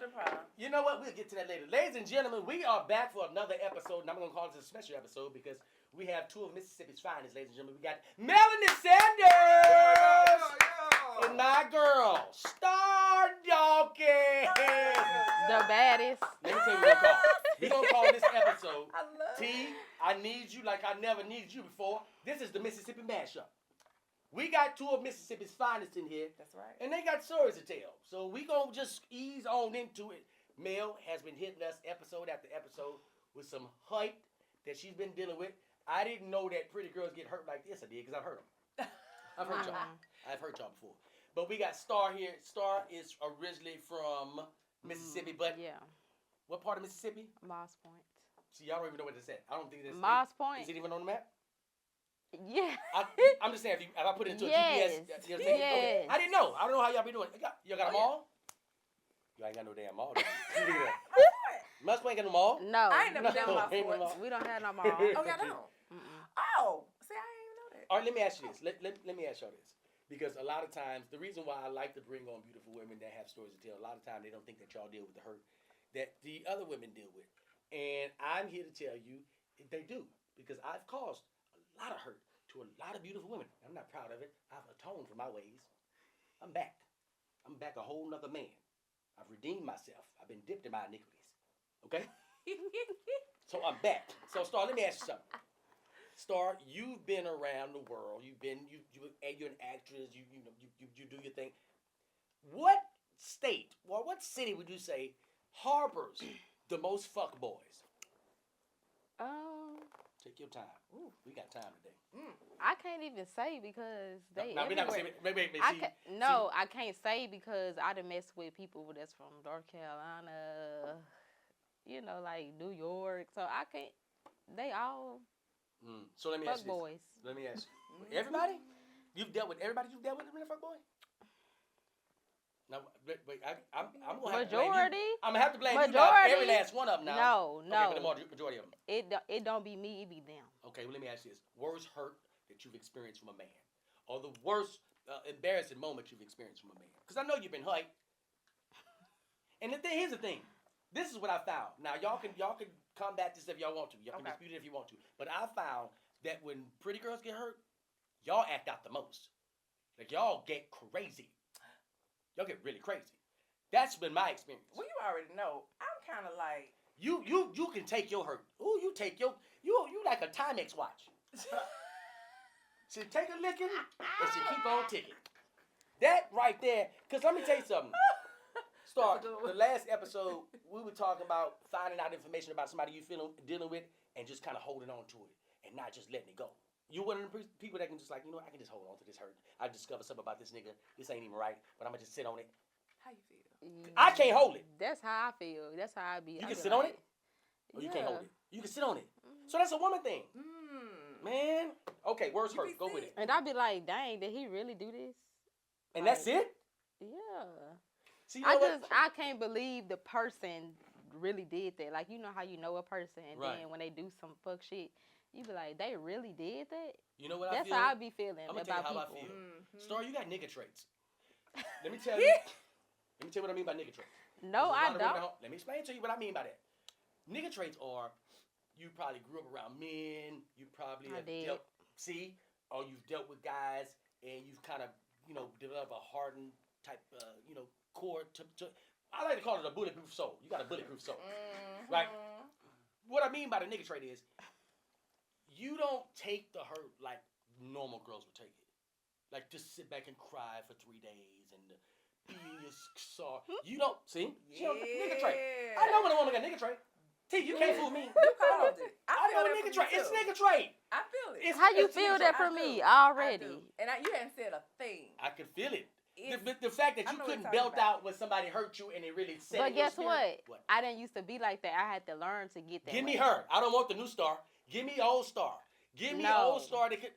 the problem. You know what? We'll get to that later. Ladies and gentlemen, we are back for another episode, and I'm going to call this a special episode because we have two of Mississippi's finest, ladies and gentlemen. We got Melanie Sanders and my girl, Starr Dawkins. The baddest. Let me tell you what we're going to call. We're going to call this episode, I love T, I Need You Like I Never Needed You Before. This is the Mississippi MashUP. We got two of Mississippi's finest in here. That's right. And they got stories to tell. So we going to just ease on into it. Mel has been hitting us episode after episode with some hype that she's been dealing with. I didn't know that pretty girls get hurt like this. I did because I've heard them. I've heard y'all. I've heard y'all before. But we got Starr here. Starr is originally from Mississippi, but Yeah. what part of Mississippi? Moss Point. See, y'all don't even know what to say. I don't think this Moss Point. Is it even on the map? Yeah. I'm just saying, if I put it into Yes. a GPS, you know what I'm saying? Okay. Yes. I didn't know. I don't know how y'all be doing. Y'all got a mall? You ain't got no damn mall. Must ain't got no mall. No. I ain't never done my ain't no mall. sports. We don't have no mall. Oh, y'all don't? Oh, see, I didn't even know that. All right, let me ask you this. Let me ask y'all this. Because a lot of times, the reason why I like to bring on beautiful women that have stories to tell, a lot of times they don't think that y'all deal with the hurt that the other women deal with. And I'm here to tell you they do. Because I've caused a lot of hurt to a lot of beautiful women. I'm not proud of it. I've atoned for my ways. I'm back. I'm back a whole nother man. I've redeemed myself. I've been dipped in my iniquities. Okay? So I'm back. So Starr, let me ask you something. Starr, you've been around the world. You're an actress. You do your thing. What state or what city would you say harbors the most fuck boys? Take your time. Ooh, we got time today. I can't even say because they. No, we're not gonna say. Maybe I can't say because I done messed with people that's from North Carolina, like New York. So I can't. They all So let me fuck ask you boys. this. Let me ask you. Everybody? You've dealt with everybody. You've dealt with a fuck boy? No, wait. I'm gonna have to blame Majority. you. I'm gonna have to blame you Majority. now. Every last one of them now. No. Okay, but the majority of them. It don't be me. It be them. Okay, well let me ask you this: worst hurt that you've experienced from a man, or the worst embarrassing moment you've experienced from a man? Because I know you've been hyped. And here's the thing. This is what I found. Now y'all can combat this if y'all want to. Y'all can dispute it if you want to. But I found that when pretty girls get hurt, y'all act out the most. Like y'all get crazy. Y'all get really crazy. That's been my experience. Well, you already know. I'm kind of like. You can take your hurt. Ooh, you take you like a Timex watch. She take a licking and she keep on ticking. That right there, because let me tell you something. Starr, the last episode, we were talking about finding out information about somebody you dealing with and just kind of holding on to it and not just letting it go. You're one of the people that can just I can just hold on to this hurt. I discovered something about this nigga. This ain't even right, but I'm going to just sit on it. How you feel? I can't hold it. That's how I feel. That's how I be. You can sit on it? Or you can't hold it? You can sit on it. So that's a woman thing. Man. Okay, words hurt. Go with it. And I be like, dang, did he really do this? And that's it? Yeah. See, you know I can't believe the person really did that. Like, you know how you know a person and then when they do some fuck shit, you be like, they really did that? You know what I feel? That's how I be feeling I'm gonna about tell you how people. I feel. Starr, you got nigga traits. Let me tell you. Let me tell you what I mean by nigga traits. No, I don't. Let me explain to you what I mean by that. Nigga traits are you probably grew up around men. You probably have dealt, or you've dealt with guys, and you've kind of, developed a hardened type, core. I like to call it a bulletproof soul. You got a bulletproof soul, right? What I mean by the nigga trait is you don't take the hurt like normal girls would take it. Like just sit back and cry for 3 days and be sorry. You don't see? Nigga trait. I know when a woman got nigga trait. T, you can't fool me. You called it. I know nigga trait. It's nigga trait. I feel it. How you feel that from me already? And you hadn't said a thing. I can feel it. The fact that you couldn't belt out when somebody hurt you and it really set But in your guess spirit. what? I didn't used to be like that. I had to learn to get that. Give me her. I don't want the new Starr. Give me old Starr. Give me old Starr that could.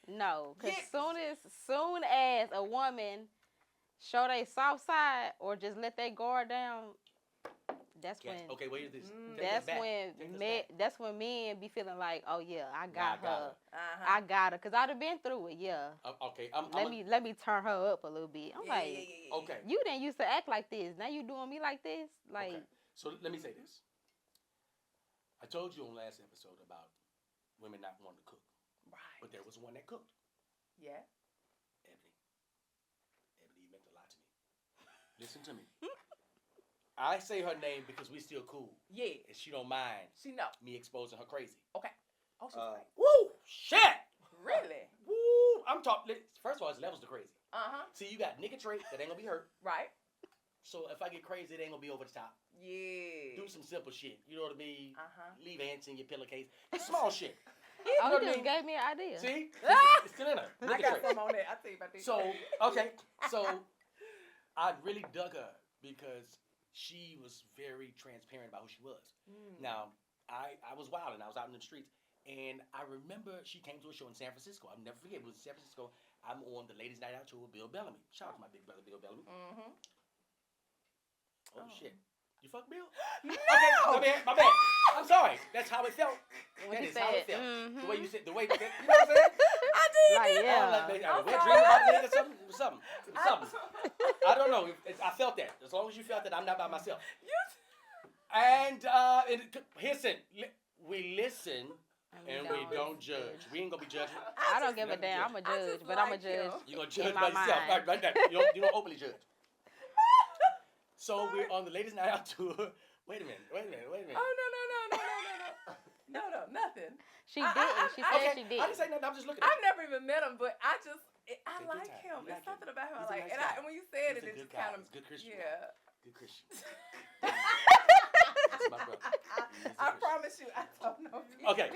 No, because soon as a woman show they soft side or just let their guard down, That's when. Okay, wait is this. That's when men be feeling like, oh yeah, I got her. Uh-huh. I got her, cause I'd have been through it. Yeah. Okay. Let me turn her up a little bit. I'm like, Okay. you didn't used to act like this. Now you doing me like this. Like. Okay. So let me say this. I told you on last episode about women not wanting to cook. Right. But there was one that cooked. Yeah. Ebony, you meant a lot to me. Listen to me. I say her name because we still cool. Yeah. And she don't mind She know. me exposing her crazy. Okay. Oh, she's right. Woo! Shit! Really? Woo! I'm talking. First of all, it's levels to crazy. Uh-huh. See, you got nigga trait that ain't gonna be hurt. Right. So if I get crazy, it ain't gonna be over the top. Yeah. Do some simple shit. You know what I mean? Uh-huh. Leave ants in your pillowcase. Small shit. Oh, know he what I just mean? gave me an idea. See? It's still in her. I Nigga got trait. some on that. I'll tell you about this. So, okay. So, I really dug her because she was very transparent about who she was. Now, I was wild and I was out in the streets. And I remember she came to a show in San Francisco. I'll never forget. It was San Francisco. I'm on the Ladies' Night Out tour with Bill Bellamy. Shout out to my big brother, Bill Bellamy. Mm-hmm. Oh, shit. You fuck Bill? No! Okay, my bad. I'm sorry. That's how it felt. When That he is how it said, felt. The way you said, the way, you know what I'm saying? I did. Like, I yeah. was wet dream about the nigga, something. It was something. I don't know. I felt that. As long as you felt that, I'm not by myself. And listen, we listen and we don't judge. We ain't gonna be judging. I don't give a damn. I'm a judge, but I'm a judge. You gonna judge in by my yourself, mind. right? You don't openly judge. So we're on the Ladies' Night Out tour. Wait a minute. Oh, no, nothing. She didn't. She said she did. I didn't say nothing. I'm just looking at I've never even met him, but I a good like time. him. You like There's something him. about him. He's a Like, nice and, guy. and when you said He's it, a it good just guy. kind of, He's a good Christian. yeah. Good Christian. That's my brother. He's a I Christian. promise you, I don't know. Okay.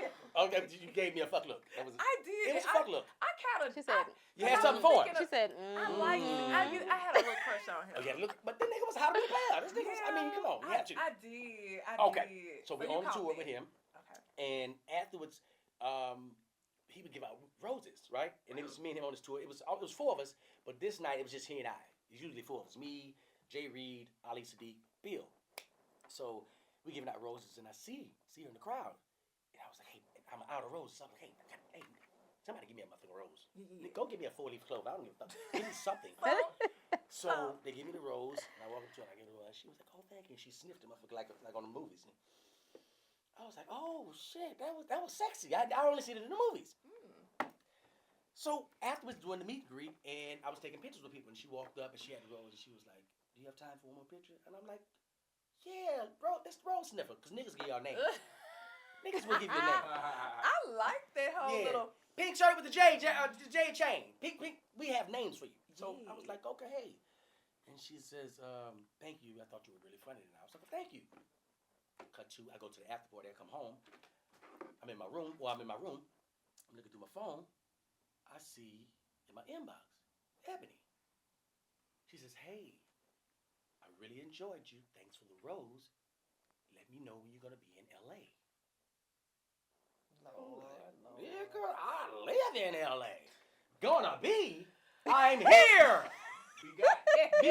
You gave me a fuck look. That was. I did. It was a fuck look. I kind of. She said. You had something for him. She said. I liked it. I had a little crush on him. Oh, yeah, look, but the nigga was hot as a player. This nigga was, I mean, come on, we had to. I did. Okay, so we're on you tour caught with me. him, Okay. and afterwards, he would give out roses, right? And it was me and him on this tour. It was four of us, but this night it was just he and I. It's usually four of us: me, Jay Reed, Ali Sadiq, Bill. So we giving out roses, and I see her in the crowd, and I was like, hey, I'm out of roses. So I'm like, hey, somebody give me a motherfucking rose. Yeah. Go give me a 4-leaf clover. I don't give a fuck. Give me something. So they give me the rose, and I walk up to her, and I give her a rose. She was like, "Oh, thank you." She sniffed it, motherfucker, like on the movies. I was like, "Oh shit, that was sexy." I only seen it in the movies. So afterwards, doing the meet and greet, and I was taking pictures with people, and she walked up and she had the rose, and she was like, "Do you have time for one more picture?" And I'm like, "Yeah, bro, that's the rose sniffer, cause niggas give y'all names. Niggas will give you a name." I like that whole little. Pink shirt with the J chain. Pink. We have names for you. So I was like, okay, hey. And she says, thank you. I thought you were really funny. And I was like, well, thank you. Cut to, I go to the after party. I come home. I'm in my room. I'm looking through my phone. I see in my inbox, Ebony. She says, hey, I really enjoyed you. Thanks for the rose. Let me know when you're going to be in L.A. Lord. Nigga, I live in L.A. Gonna be. I'm here.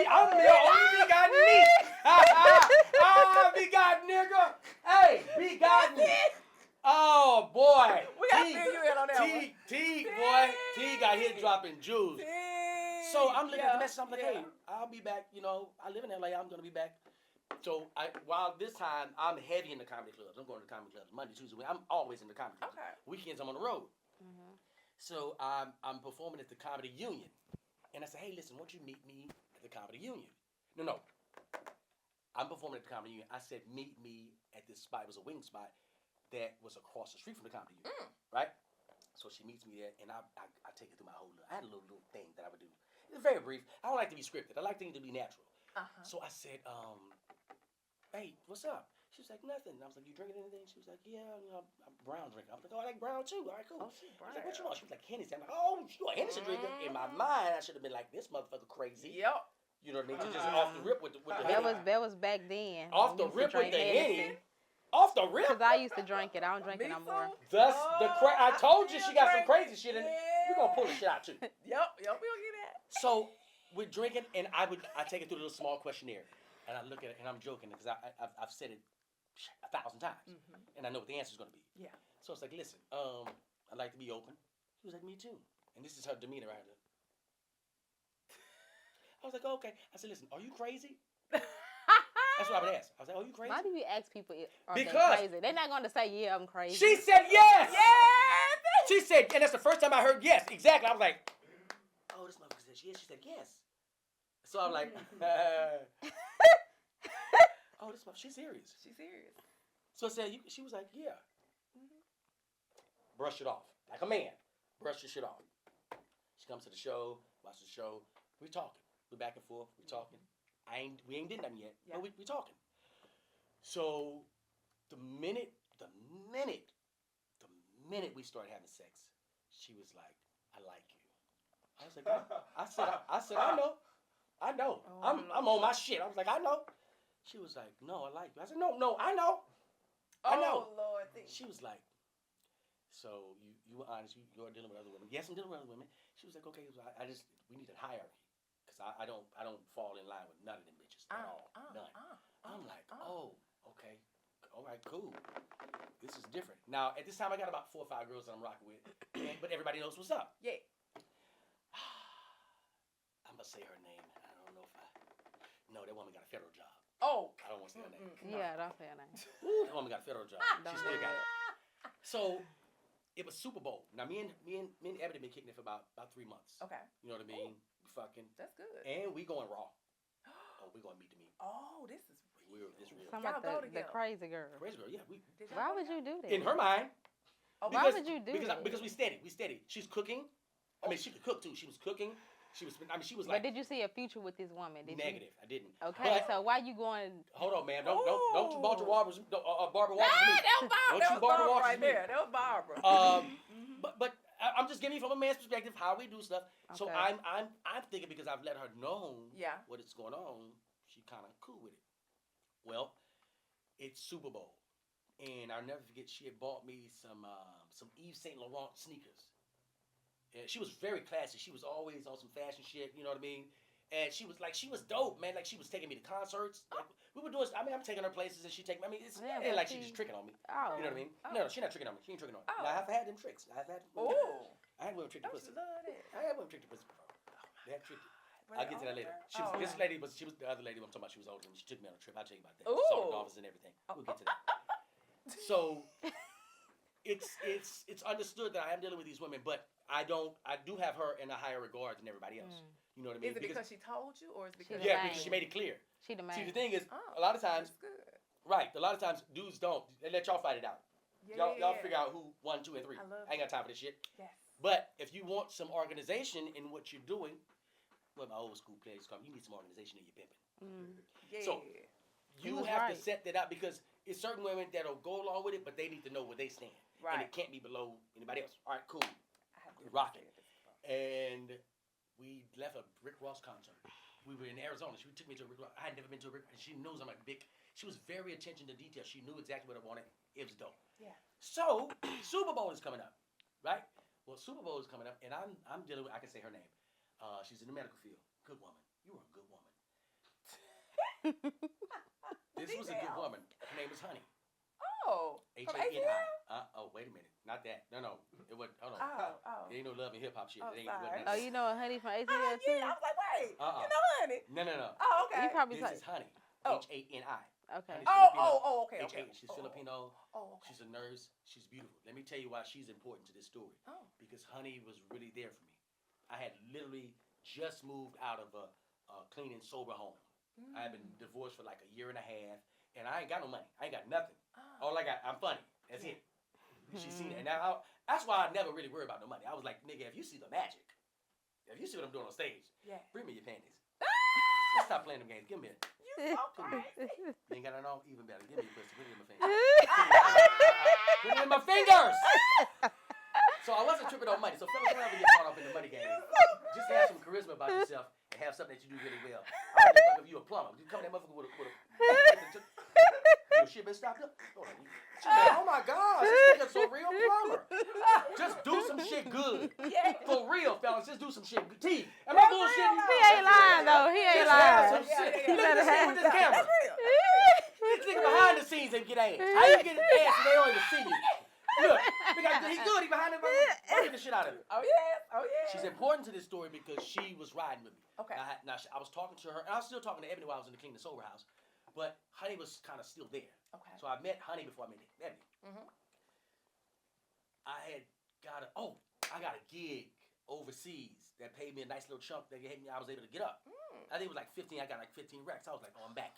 I'm the only begotten niece. Begotten nigga. Hey, begotten. Oh boy. We got to fill you in on that one. Boy. T got hit dropping jewels. So I'm looking at the message. I'm like, hey, I'll be back. You know, I live in LA. I'm gonna be back. So while this time I'm heavy in the comedy clubs. I'm going to the comedy clubs Monday, Tuesday. I'm always in the comedy clubs. Okay. Weekends I'm on the road. So I'm performing at the Comedy Union. And I said, hey, listen, won't you meet me at the Comedy Union? No. I'm performing at the Comedy Union. I said, meet me at this spot. It was a wing spot that was across the street from the Comedy Union. Right? So she meets me there, and I take her through my whole look. I had a little thing that I would do. It's very brief. I don't like to be scripted. I like things to be natural. So I said, hey, what's up? She was like, nothing. And I was like, you drinking anything? She was like, yeah, you know, I'm brown drinker. I was like, oh, I like brown too. All right, cool. Oh, she's brown. I was like, what you want? She was like, Hennessy. I'm like, oh, you a Hennessy drinker? In my mind, I should have been like, this motherfucker crazy. Yep. You know what I mean? Just off the rip with the That Henny. was back then. Off the We used to rip with drink the Hennessy. Henny. Off the rip? Cause I used to drink it. I don't drink it no more. Thus, I told you she got some crazy shit in it. Yeah. We're going to pull the shit out too. Yep, we gonna get that. So we're drinking, and I take it through a little small questionnaire. And I look at it, and I'm joking because I've said it 1,000 times, and I know what the answer's going to be. Yeah. So it's like, listen, I'd like to be open. She was like, me too. And this is her demeanor right here. I was like, oh, okay. I said, listen, are you crazy? That's what I would ask. I was like, oh, you crazy? Why do you ask people are Because they crazy? They're not going to say, yeah, I'm crazy. She said yes. Yes. She said, and that's the first time I heard yes. Exactly. I was like, oh, this motherfucker said yes. She said yes. So I'm like, oh, this motherfucker, she's serious. She's serious. So I said, she was like, yeah. Brush it off. Like a man. Brush your shit off. She comes to the show, watch the show. We talking. We back and forth. We talking. We ain't did nothing yet. Yeah. But we talking. So the minute we started having sex, she was like, I like you. I was like, I said, I know. Oh, I'm on my shit. I was like, I know. She was like, no, I like you. I said, no, I know. I know. Oh, Lord. She was like, so you were honest, you are dealing with other women. Yes, I'm dealing with other women. She was like, okay, we need a hierarchy. Because I don't fall in line with none of them bitches at all. None. I'm like, oh, okay. All right, cool. This is different. Now, at this time, I got about 4 or 5 girls that I'm rocking with. But everybody knows what's up. Yeah. I'm going to say her name. I don't know if No, that woman got a federal job. Oh. I don't want to say her name. Yeah, don't say her name. That woman got a federal job. She still got it. So, it was Super Bowl. Now, me and Ebony been kicking it for about 3 months. Okay. You know what I mean? We fucking. That's good. And we going raw. Oh, we going meet to meet. Oh, this is We're this real. Talking Y'all about go the together. crazy girl. Crazy girl, yeah. Why would you do that? In her mind. Oh, why would you do because that? Because we steady. She's cooking. I mean, she could cook too. She was cooking. She was But like. did you see a future with this woman? Negative. I didn't. Okay, But, so why you going? hold on, man. Don't you Barbara Walters me. that was Barbara right there. That was Barbara. But I'm just giving you from a man's perspective how we do stuff. So Okay. I'm thinking because I've let her know Yeah. what is going on, she kind of cool with it. Well, it's Super Bowl, and I'll never forget she had bought me some Yves Saint Laurent sneakers. And she was very classy. She was always on some fashion shit. You know what I mean? And she was dope, man. Like she was taking me to concerts. Like we were doing. I mean, I'm taking her places, and she taking. I mean, it's ain't like she's just tricking on me. Oh. You know what I mean? No, she's not tricking on me. She ain't tricking on me. Oh. Now, I've had them tricks. I had women trick the Don't pussy. you love that? I had women trick the pussy before. They had tricked it. I'll get to that later. Oh, This okay. lady was the other lady I'm talking about. She was older and she took me on a trip. I'll tell you about that. Ooh. Saw the dolphins and everything. We'll get to that. So it's understood that I am dealing with these women, but I do have her in a higher regard than everybody else. You know what I mean? Is it because she told you, or is it because She's yeah, the because main. she made it clear. She the man. See, the thing is, Oh, a lot of times, that's good. right? A lot of times, dudes don't. They let y'all fight it out. Yeah, Y'all figure out who 1, 2, and 3. I love ain't got time for this shit. Yes. But if you want some organization in what you're doing, what my old school players call, you need some organization in your pimping. Yeah. So you was have to right. set that up because it's certain women that'll go along with it, but they need to know where they stand. Right. And it can't be below anybody else. All right, cool. I have to Rock it. say this. And we left a Rick Ross concert. We were in Arizona. She took me to a Rick Ross. I had never been to a Rick Ross. And she knows I'm like big. She was very attention to detail. She knew exactly what I wanted. It was dope. Yeah. So Super Bowl is coming up, right? Well, Super Bowl is coming up, and I'm dealing with. I can say her name. She's in the medical field. Good woman. You are a good woman. This was a good woman. Her name was Honey. Oh. From H-A-N-I. ATL? Oh, wait a minute. Not that. No. It wasn't. Hold on. Oh. There ain't no love and hip hop shit. Oh, It ain't. sorry. Oh, you know a honey from ATL Oh, too? yeah. I was like, wait. Uh-uh. You know, honey. No. Oh, okay. You probably This like, is Honey. Oh. H-A-N-I. okay. Honey's Okay. Filipino. She's Filipino. Oh, okay. She's a nurse. She's beautiful. Let me tell you why she's important to this story. Oh. Because Honey was really there for me. I had literally just moved out of a clean and sober home. I had been divorced for like a year and a half, and I ain't got no money. I ain't got nothing. All I got, I'm funny. That's it. She seen it. And now, that's why I never really worry about no money. I was like, nigga, if you see the magic, if you see what I'm doing on stage, Yeah. bring me your panties. Let's stop playing them games. Give me it. You so crazy. You ain't got it on? Even better. Give me your pussy. Put it in my fingers. Put it in my fingers. So I wasn't tripping on money. So fellas, don't ever get caught up in the money game. Just have some charisma about yourself and have something that you do really well. I don't give a fuck if you a plumber. You come in that motherfucker with a your shit shit been stopped up. She like, oh my God, this nigga's a real plumber. Just do some shit good. Yeah. For real, fellas, just do some shit good. T, am I bullshitting? He ain't lying though. He ain't Just have some lying. shit. Yeah. Look at this shit with this camera. That's real. This nigga behind the scenes and get ass. How you get his ass and they don't even see you? Look, he good. He behind the working the shit out of it. Oh yeah. Oh yeah. She's important to this story because she was riding with me. Okay. Now I was talking to her, and I was still talking to Ebony while I was in the Clean and Sober house, but Honey was kind of still there. Okay. So I met Honey before I met Ebony. Mhm. I got a gig overseas that paid me a nice little chunk that gave me. I was able to get up. I think it was like 15. I got like 15 recs. I was like, oh, I'm back.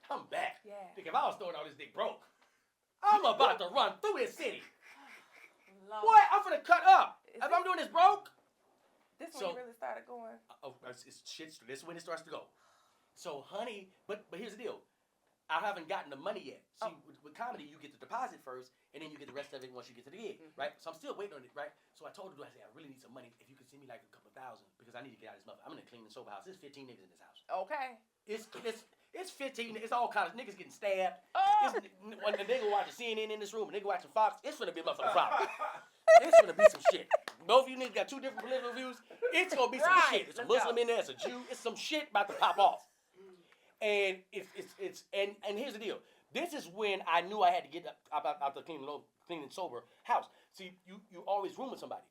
I'm back. Yeah. Think if I was throwing all this dick broke, I'm about to run through this city. Lord. What? I'm finna cut up. If I'm doing this broke. This when So- you really started going. It's shit. This is when it starts to go. So, Honey, but here's the deal. I haven't gotten the money yet. See, with comedy, you get the deposit first, and then you get the rest of it once you get to the gig, right? So I'm still waiting on it, right? So I told her, I said, I really need some money. If you could send me like a couple $1,000, because I need to get out of this motherfucker. I'm in a Clean and Sober house. There's 15 niggas in this house. Okay. It's 15. It's all kinds of niggas getting stabbed. Oh. When the nigga watching CNN in this room, a nigga watching Fox, it's finna be a motherfucking problem. It's finna be some shit. Both of you niggas got two different political views. It's gonna be some shit. It's a Muslim in there. It's a Jew. It's some shit about to pop off. And and here's the deal. This is when I knew I had to get out the Clean and Sober house. See, you always room with somebody,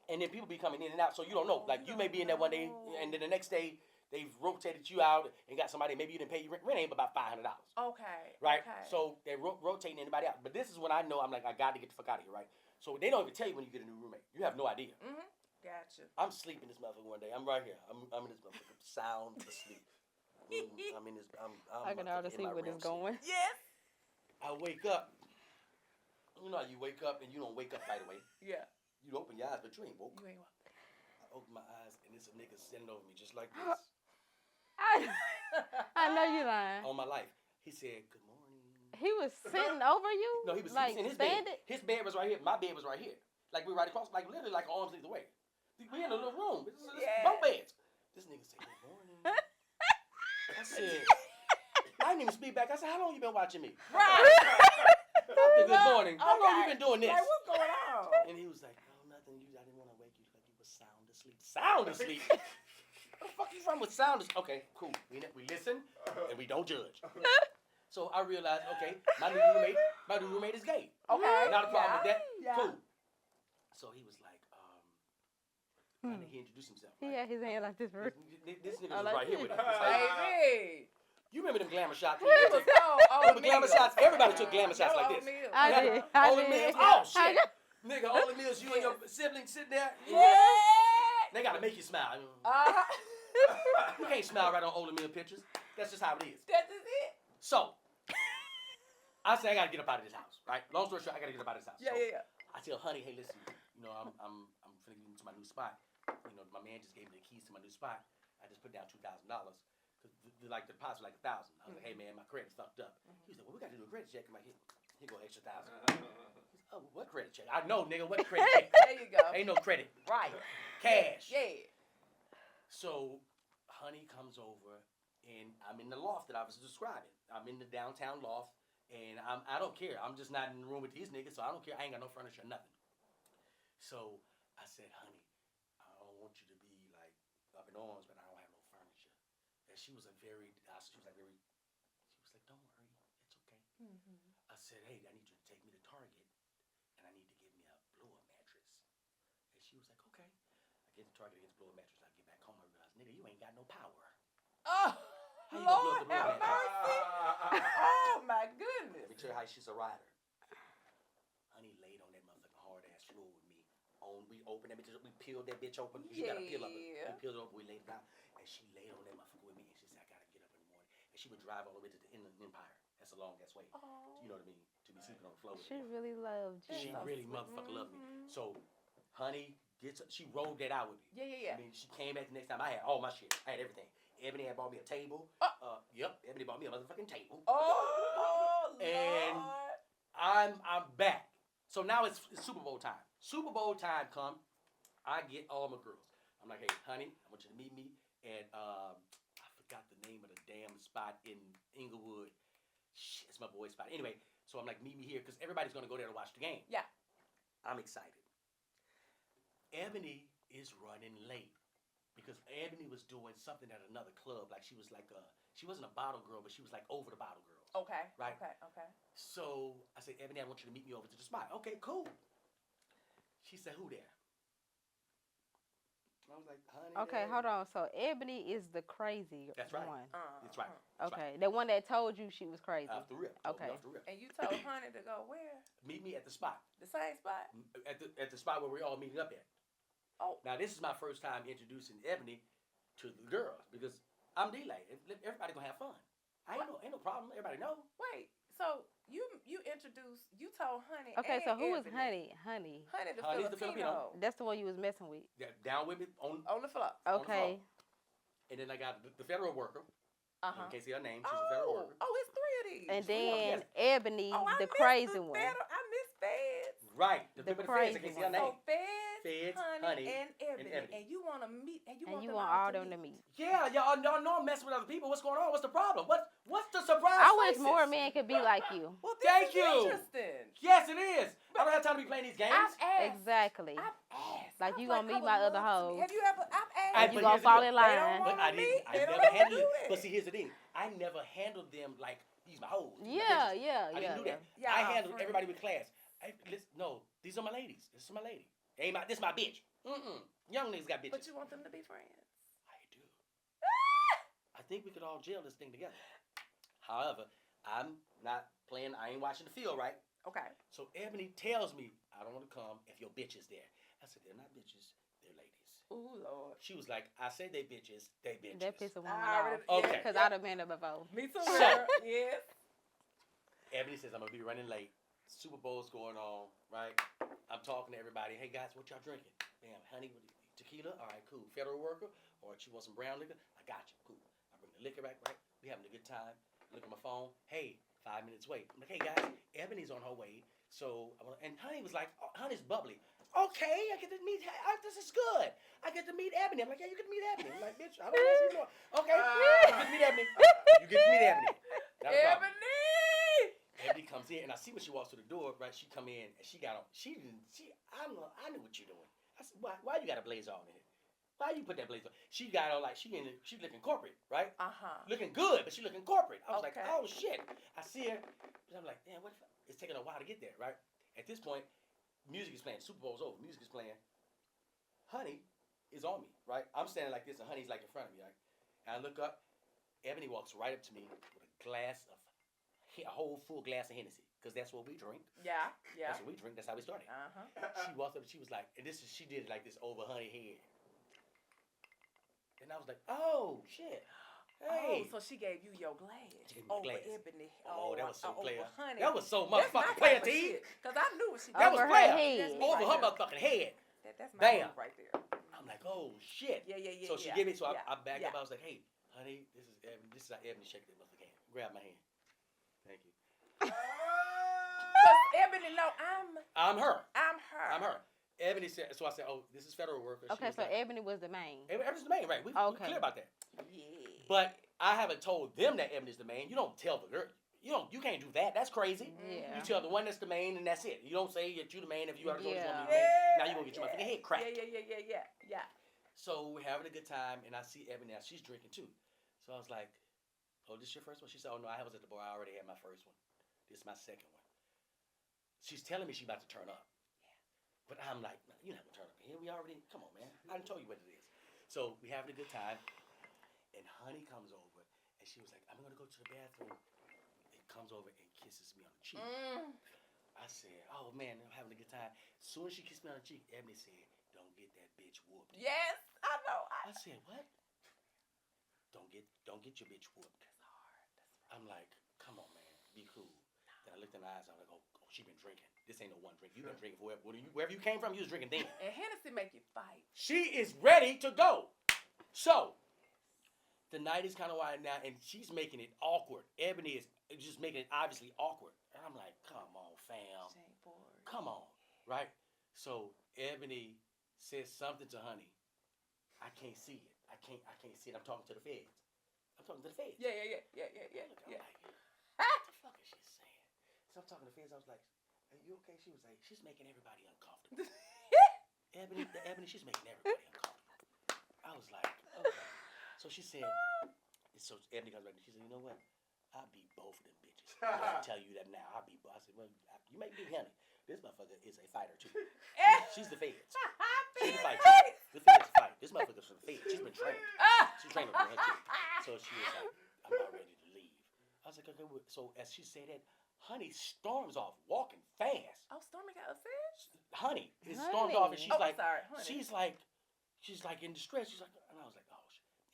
and then people be coming in and out, so you don't know. Like you may be in there one day, and then the next day they've rotated you out and got somebody. Maybe you didn't pay your rent. Rent ain't about $500. Okay. Right. Okay. So they're rotating anybody out. But this is when I know I'm like I got to get the fuck out of here. Right. So they don't even tell you when you get a new roommate. You have no idea. Mhm. Gotcha. I'm sleeping this motherfucker one day. I'm right here. I'm in this motherfucker sound asleep. I'm in this. I can already see where this going. Yes. I wake up. You know how you wake up and you don't wake up right away. Yeah. You open your eyes, but you ain't woke. You ain't. I open my eyes and it's a nigga sitting over me just like this. I know you lying. On my life. He said, "Good morning." He was sitting over you. No, he was like in his standing. bed. His bed was right here. My bed was right here. Like we right across, like literally like arms length away. We in a little room. This bunk beds. This nigga said, "Good morning." I said, I didn't even speak back. I said, "How long you been watching me?" Right. I said, "Good morning. How long you been doing this?" Like, what's going on? And he was like, "Oh, nothing. I didn't want to wake you like you were sound asleep." Sound asleep? Where the fuck you from with sound asleep? Okay, cool. We listen and we don't judge. So I realized, okay, my new roommate is gay. Okay. Not a problem with that. Yeah. Cool. So he was like, he introduced himself. He Right? had his hand like this. This nigga I was like right here this. with him. It's like, Baby. you remember them glamour shots? He was so Remember glamour shots? Everybody took glamour shots like this. I did. I All the did. meals. Oh shit. Nigga, all the meals, you and your siblings sitting there. Yeah. They gotta make you smile. Uh-huh. You can't smile right on older meal pictures. That's just how it is. That is it. So, I say I gotta get up out of this house, right? Long story short, I gotta get up out of this house. Yeah, So, yeah. I tell Honey, hey, listen, you know, I'm finna get into my new spot. You know, my man just gave me the keys to my new spot. I just put down $2,000 because the deposit was like $1,000. I was like, hey man, my credit's fucked up. He said, well, we gotta do a credit check. I'm like, here go extra $1,000. Oh, what credit check? I know, nigga, what credit check? There you go. Ain't no credit. Right. Cash. Yeah. So, Honey comes over, and I'm in the loft that I was describing. I'm in the downtown loft, and I don't care. I'm just not in the room with these niggas, so I don't care. I ain't got no furniture or nothing. So, I said, Honey, I don't want you to be, like, up in arms, but I don't have no furniture. And she was like, don't worry, it's okay. Mm-hmm. I said, hey, I need you to take me to Target, and I need to get me a blow-up mattress. And she was like, okay. I get to Target, I get the blow-up mattress. I get back home, I realize, nigga, you ain't got no power. Oh, How you gonna blow Lord up the blow-up have mattress? mercy. Oh, my goodness. Let me tell you how she's a rider. Honey laid on that motherfucking hard-ass floor with me. We opened that bitch up, we peeled that bitch open. She got to peel up. We peeled it open, we laid it down. And she laid on that motherfucker with me, and she said, I got to get up in the morning. And she would drive all the way to the Inland Empire. That's a long-ass way. Oh. You know what I mean? To be sleeping on the floor with She her. really loved you. She really motherfucker loved me. So, Honey she rolled that out with me. Yeah. I mean, she came back the next time. I had all my shit. I had everything. Ebony had bought me a table. Yep, Ebony bought me a motherfucking table. Oh, and Lord. I'm back. So now it's Super Bowl time. Super Bowl time come. I get all my girls. I'm like, hey, Honey, I want you to meet me at I forgot the name of the damn spot in Inglewood. shit, it's my boy's spot. Anyway, so I'm like, meet me here because everybody's gonna go there to watch the game. Yeah. I'm excited. Ebony is running late because Ebony was doing something at another club. Like she was like she wasn't a bottle girl, but she was like over the bottle girls. Okay. Right. Okay. So I said, Ebony, I want you to meet me over to the spot. Okay, cool. She said, who there? I was like, honey. Okay, hold on. So Ebony is the crazy That's right. one. That's right. That's Okay, the one that told you she was crazy. Off the rip. Okay. Off the rip. And you told Honey to go where? Meet me at the spot. The same spot? At the spot where we're all meeting up at. Oh. Now, this is my first time introducing Ebony to the girls because I'm DLai. Everybody gonna have fun. Ain't no problem. Everybody know. Wait, so you told Honey. Okay, and so who is Ebony. Honey? Honey, the Honey's the Filipino. That's the one you was messing with. Down with me on On the floor. Okay. and then I got the federal worker. Uh-huh. You can't see her name. She's a federal worker. Oh, it's three of these. And then Yes. Ebony, I the missed crazy the one. I miss Feds. Right. The The feds. I crazy can't see her one. name. So Feds, Honey, Honey, and Ebony. Ebony. And you want to meet, and you And want you them want all all to them to meet. meet. Yeah, y'all know I'm messing with other people. What's going on? What's the problem? What's the surprise? I wish faces? more men could be like you. Well, this Thank is you. interesting. Yes, it is. I don't have time to be playing these games. I've asked. Exactly. I've asked. Like I'm you gonna I meet would my love other to hoes. meet- Have you ever? I've asked. But You here's gonna the fall deal. in They don't line. want- But I didn't. I They don't never ever handled do it. that. But see, here's the thing. I never handled them like these my hoes. these my Yeah, bitches. yeah, I didn't do that. Yeah, I I'm handled free. everybody with class. No, these are my ladies. This is my lady. This my bitch. Young niggas got bitches. But you want them to be friends. I do. I think we could all jail this thing together. However, I'm not playing. I ain't watching the field right. Okay. So Ebony tells me I don't want to come if your bitch is there. I said they're not bitches. They're ladies. Ooh, Lord. She was like, I say they bitches. They bitches. That piss a woman I already- off. Okay. Because I'd have been there before. Me too. So- girl. Yes. Ebony says I'm gonna be running late. Super Bowl's going on, right? I'm talking to everybody. Hey guys, what y'all drinking? Bam, honey, with tequila. All right, cool. Federal worker, or she want some brown liquor? I got you. Cool. I bring the liquor back, right? We having a good time. Look at my phone. Hey, 5 minutes wait. I'm like, hey guys, Ebony's on her way. So and Honey was like, oh, Honey's bubbly. Okay, I get to meet. This is good. I get to meet Ebony. I'm like, yeah, you get to meet Ebony. I'm like, bitch, I don't know you more. Okay, you get to meet Ebony. You get to meet Ebony. Not a problem. Ebony. Ebony comes in, and I see when she walks through the door, right? She come in, and she got on. I knew what you're doing. I said, why you got a blazer on in here? Why you put that blazer on? She got on like she looking corporate, right? Looking good, but she looking corporate. I was like, Okay. oh shit. I see her, but I'm like, damn, it's taking a while to get there, right? At this point, music is playing. Super Bowl's over. Music is playing. Honey is on me, right? I'm standing like this, and Honey's like in front of me, right? And I look up. Ebony walks right up to me with a whole full glass of Hennessy, because that's what we drink. Yeah. That's what we drink. That's how we started. She walked up and she was like, and she did it like this over Honey head. And I was like, oh shit. Hey. Oh, so she gave you your glass. She gave me over glass. Ebony. Oh, that was so player. Honey. That was so That's my motherfucking type player, of T. shit, Cause I knew what she That did. was Over her player. head. That's me Over right her there. motherfucking head. That's my Bam. move right there. I'm like, oh shit. Yeah. So she gave me, so I backed up. I was like, hey, honey, this is Ebony. This is how Ebony shake that motherfucking hand. Grab my hand. Thank you. Cause Ebony, no, I'm her. I'm her. I'm her. Ebony said, so I said, oh, this is federal worker. She Okay, was so like, Ebony was the main. Ebony's the main, right? We Okay. clear about that. Yeah. But I haven't told them that Ebony's the main. You don't tell the girl. You can't do that. That's crazy. Yeah. You tell the one that's the main, and that's it. You don't say that you the main if you already told us you want to be the Yeah. main. Now you gonna get your motherfucking head cracked. Yeah. So we're having a good time, and I see Ebony now. She's drinking too. So I was like, "Oh, this your first one?" She said, "Oh no, I was at the bar. I already had my first one. This is my second one." She's telling me she's about to turn up. Yeah. But I'm like, no, you're not gonna turn up here. We already. Come on, man. I done told you what it is. So we having a good time, and Honey comes over, and she was like, "I'm gonna go to the bathroom." And comes over and kisses me on the cheek. I said, "Oh man, I'm having a good time." As soon as she kissed me on the cheek, Ebony said, "Don't get that bitch whooped." Yes, I know. I said, "What?" Don't get your bitch whooped. That's hard. I'm like, "Come on, man, be cool." Then I looked in her eyes. I was like, "Oh, she been drinking. This ain't no one drink. You been drinking wherever you came from. You was drinking then." And Hennessy make you fight. She is ready to go. So the night is kind of winding down, and she's making it awkward. Ebony is just making it obviously awkward, and I'm like, "Come on, fam. She ain't bored. Come on," right? So Ebony says something to Honey. I can't see it. I can't see it. I'm talking to the feds. Yeah. I'm like, what the fuck talking to Fizz. I was like, "Are you okay?" She was like, "She's making everybody uncomfortable." Ebony, she's making everybody uncomfortable. I was like, okay. So she said, so Ebony comes back and she said, "You know what? I'll beat both of them bitches. I'll tell you that now. I'll beat both." I said, "Well, you may beat Honey. This motherfucker is a fighter too. She's the feds. She's the fighter. The feds fight. This motherfucker's from the feds. She's been trained. She's trained over her too." So she was like, "I'm not ready to leave." I was like, "Okay." So as she said that, Honey storms off, walking fast. Oh, Stormy got upset? Honey stormed off, and she's like, sorry, she's like in distress. She's like, and I was like, "Oh,"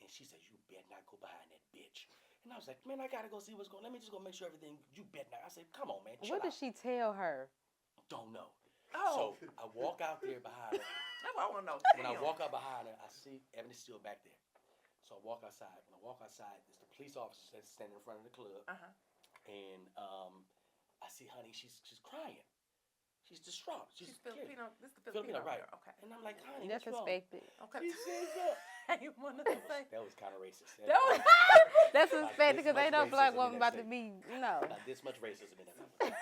and she says, "You better not go behind that bitch." And I was like, "Man, I gotta go see what's going on. Let me just go make sure everything. You better not." I said, "Come on, man." What did she tell her? Don't know. Oh. So I walk out there behind her. That's what I want to know. When I walk out behind her, I see Ebony's still back there. So I walk outside. When I walk outside, there's the police officer that's standing in front of the club. And I see Honey. She's crying. She's distraught. She's Filipino. This is the Filipino, Filipino, right? girl. Okay. And I'm like, "Honey, That's what's wrong?" expected. Okay. She says that. I didn't want to say. That was kind of racist. That's Like expected because this ain't no much black racism woman in about that to be, no. About this much racism in that.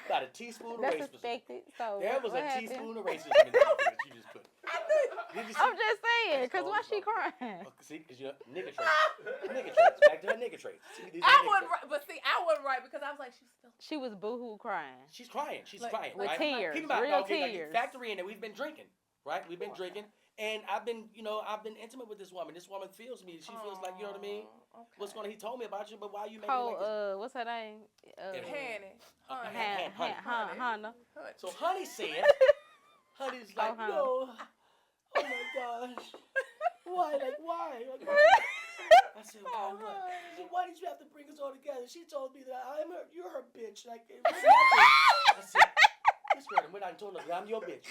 About a teaspoon of That's racism. expected. So There was what a happened? teaspoon of racism in that that you just put. Did you see? I'm just saying, because why she Oh, crying? see, because you're nigga traits. Nigga traits. Back to her nigga traits. See, these are I nigga wasn't traits. right, but see, I wasn't right because I was like, she's still. She was boohoo crying. She's crying. She's Like, crying. With right? tears. Keep in mind, Real okay, tears. like, factor in that we've been drinking, right? We've been drinking. And I've been intimate with this woman. This woman feels me. She feels like, you know what I mean? Okay. What's going on? He told me about you, but why are you making Cole, it like this? what's her name? Hanny. Hannah. So Honey said, Honey's like, Hannah. "No, oh my gosh, why? Like, why?" Like, I said, "Why? What?" She said, "Why did you have to bring us all together?" She told me that you're her bitch. Like, I said, "Miss Redden, we're not told her. I'm your bitch."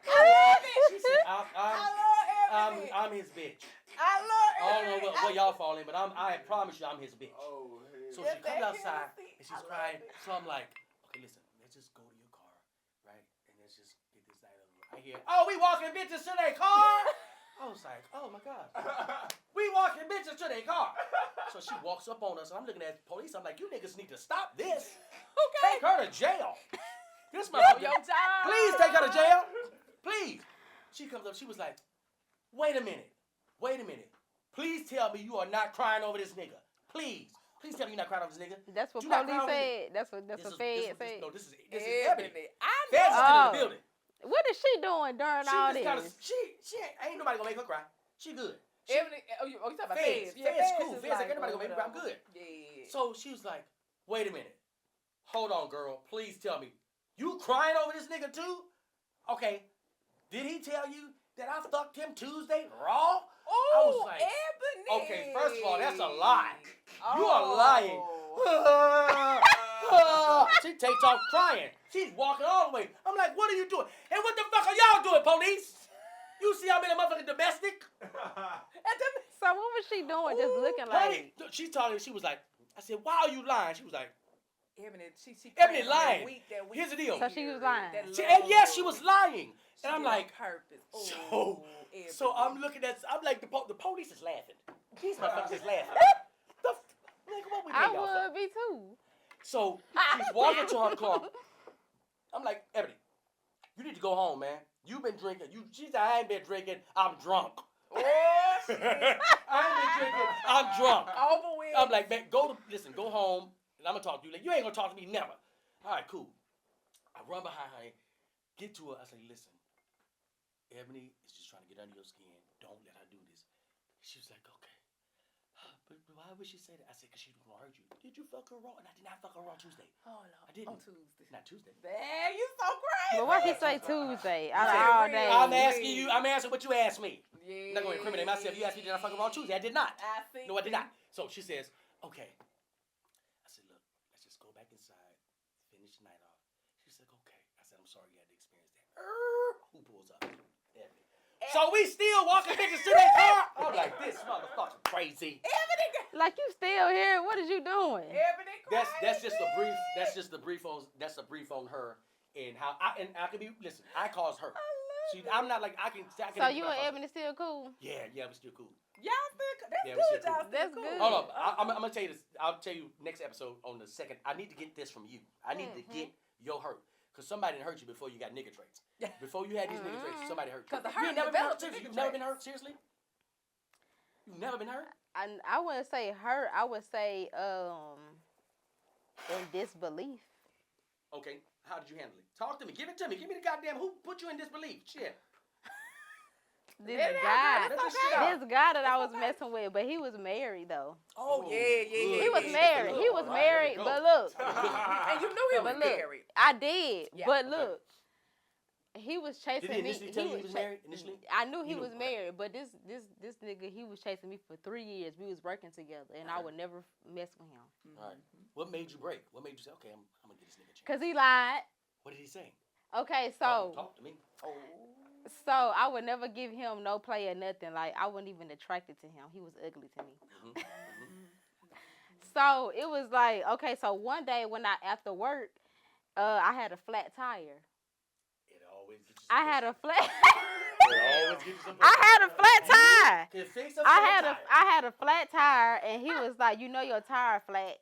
I love it. She said, I love Ebony. I'm his bitch. I love I don't know where y'all fall in, but I promise you I'm his bitch." Oh, So Yeah, she comes thank you, outside Lucy. and she's I love crying. it. So I'm like, "Okay, listen, let's just go to your car, right? And let's just get this night over." I hear, "Oh, we walking bitches to their car." I was like, "Oh my God, we walking bitches to their car." So she walks up on us, and I'm looking at the police. I'm like, "You niggas need to stop this. Okay. Take her to jail. This Yo, motherfucker. your job. Please take her to jail. Please." She comes up. She was like, Wait a minute. Please tell me you are not crying over this nigga. Please tell me you're not crying over this nigga. That's what You not police crying over said. That's what Fed said. No, this is Ebony. I Feds is know. still in Oh. the building. What is she doing during She all just this? she ain't nobody gonna make her cry. She good. Ebony, you talking about Feds. Feds? Yeah, Feds cool. is Feds like, "Ain't nobody gonna make me cry. I'm whatever. good." Yeah. So she was like, "Wait a minute. Hold on, girl. Please tell me. You crying over this nigga too? Okay. Did he tell you that I fucked him Tuesday raw?" I was Oh, like, Ebony. "Okay, first of all, that's a lie. Oh. You are lying." She takes off crying. She's walking all the way. I'm like, "What are you doing? And what the fuck are y'all doing, police? You see I'm in a motherfucking domestic?" So what was she doing? Just looking Honey, like. she told me, she was like, I said, "Why are you lying?" She was like, Ebony, she Ebony praying lying. that week. Here's the deal. So she was lying. That And yes, love. she was lying. She And I'm did on like, purpose. so I'm looking at, I'm like, the police is laughing. These motherfuckers is laughing. Nigga, what we I doing, y'all for? would be too. So she's walking to her car. I'm like, "Ebony, you need to go home, man. You've been drinking. She said, "I ain't been drinking. I'm drunk." Oh, I ain't been drinking. I'm drunk. over with. I'm like, "Man, go home, and I'm gonna talk to you. Like, you ain't gonna talk to me never." All right, cool. I run behind her, get to her. I say, "Listen, Ebony is just trying to get under your skin. Don't let her do this." She was like, "Okay. But why would she say that?" I said, "Because she was gonna hurt you." "Did you fuck her raw?" And I did not fuck her raw Tuesday. Oh, no. I didn't. On Tuesday. Not Tuesday. Man, you so crazy. But why she say Tuesday? Out of said, all I'm days. asking you. I'm answering what you asked me. Yeah. I'm not gonna incriminate myself. You asked me, "Did I fuck her raw Tuesday?" I did not. I see. No, I did not. So she says, "Okay." I said, "Look, let's just go back inside, finish the night off." She said, "Okay." I said, "I'm sorry you had to experience that." Who pulls up? Ebony. So we still walking bitches to their car? I'm like, "This motherfucker crazy." Ebony, Like you still here? What is you doing? Ebony crazy. That's just a brief. That's just a brief on her and how I could be. Listen, I caused her. I'm not like I can. So you and Ebony still cool? Yeah, we're still cool. Y'all still, that's Yeah, we good. still Y'all cool. still That's cool. good. Hold up. I'm gonna tell you this. I'll tell you next episode on the second. I need to get this from you. I need to get your hurt. Because somebody done hurt you before you got nigga traits. Before you had these nigga traits, somebody hurt you. 'Cause the hurt You ain't never been hurt? develops the Seriously? nigga You've never been traits. hurt? Seriously? You've never been hurt? I wouldn't say hurt. I would say in disbelief. Okay. How did you handle it? Talk to me. Give it to me. Give me the goddamn who put you in disbelief. Shit. This Yeah, guy, Let this shit out. this guy that I was messing with, but he was married though. Oh, yeah. He was yeah. married. He was All right, married, there we but go. look, And you knew he was but look, married. I did, Yeah. but Okay. look, he was chasing Did he me. initially tell you he was married? Initially? I knew he You knew, was okay. married, but this nigga, he was chasing me for 3 years. We was working together, and I Okay. would never mess with him. All right. What made you break? What made you say, okay, I'm going to get this nigga a chance? Cause he lied. What did he say? Okay, so Talk to me. Oh. so I would never give him no play or nothing. Like I wasn't even attracted to him. He was ugly to me. So it was like, okay, so one day when after work, I had a flat tire. It always gets you I had a flat. It always gets you some I had a flat tire. Can fix a I flat tire. had a flat tire, and he was like, you know your tire flat.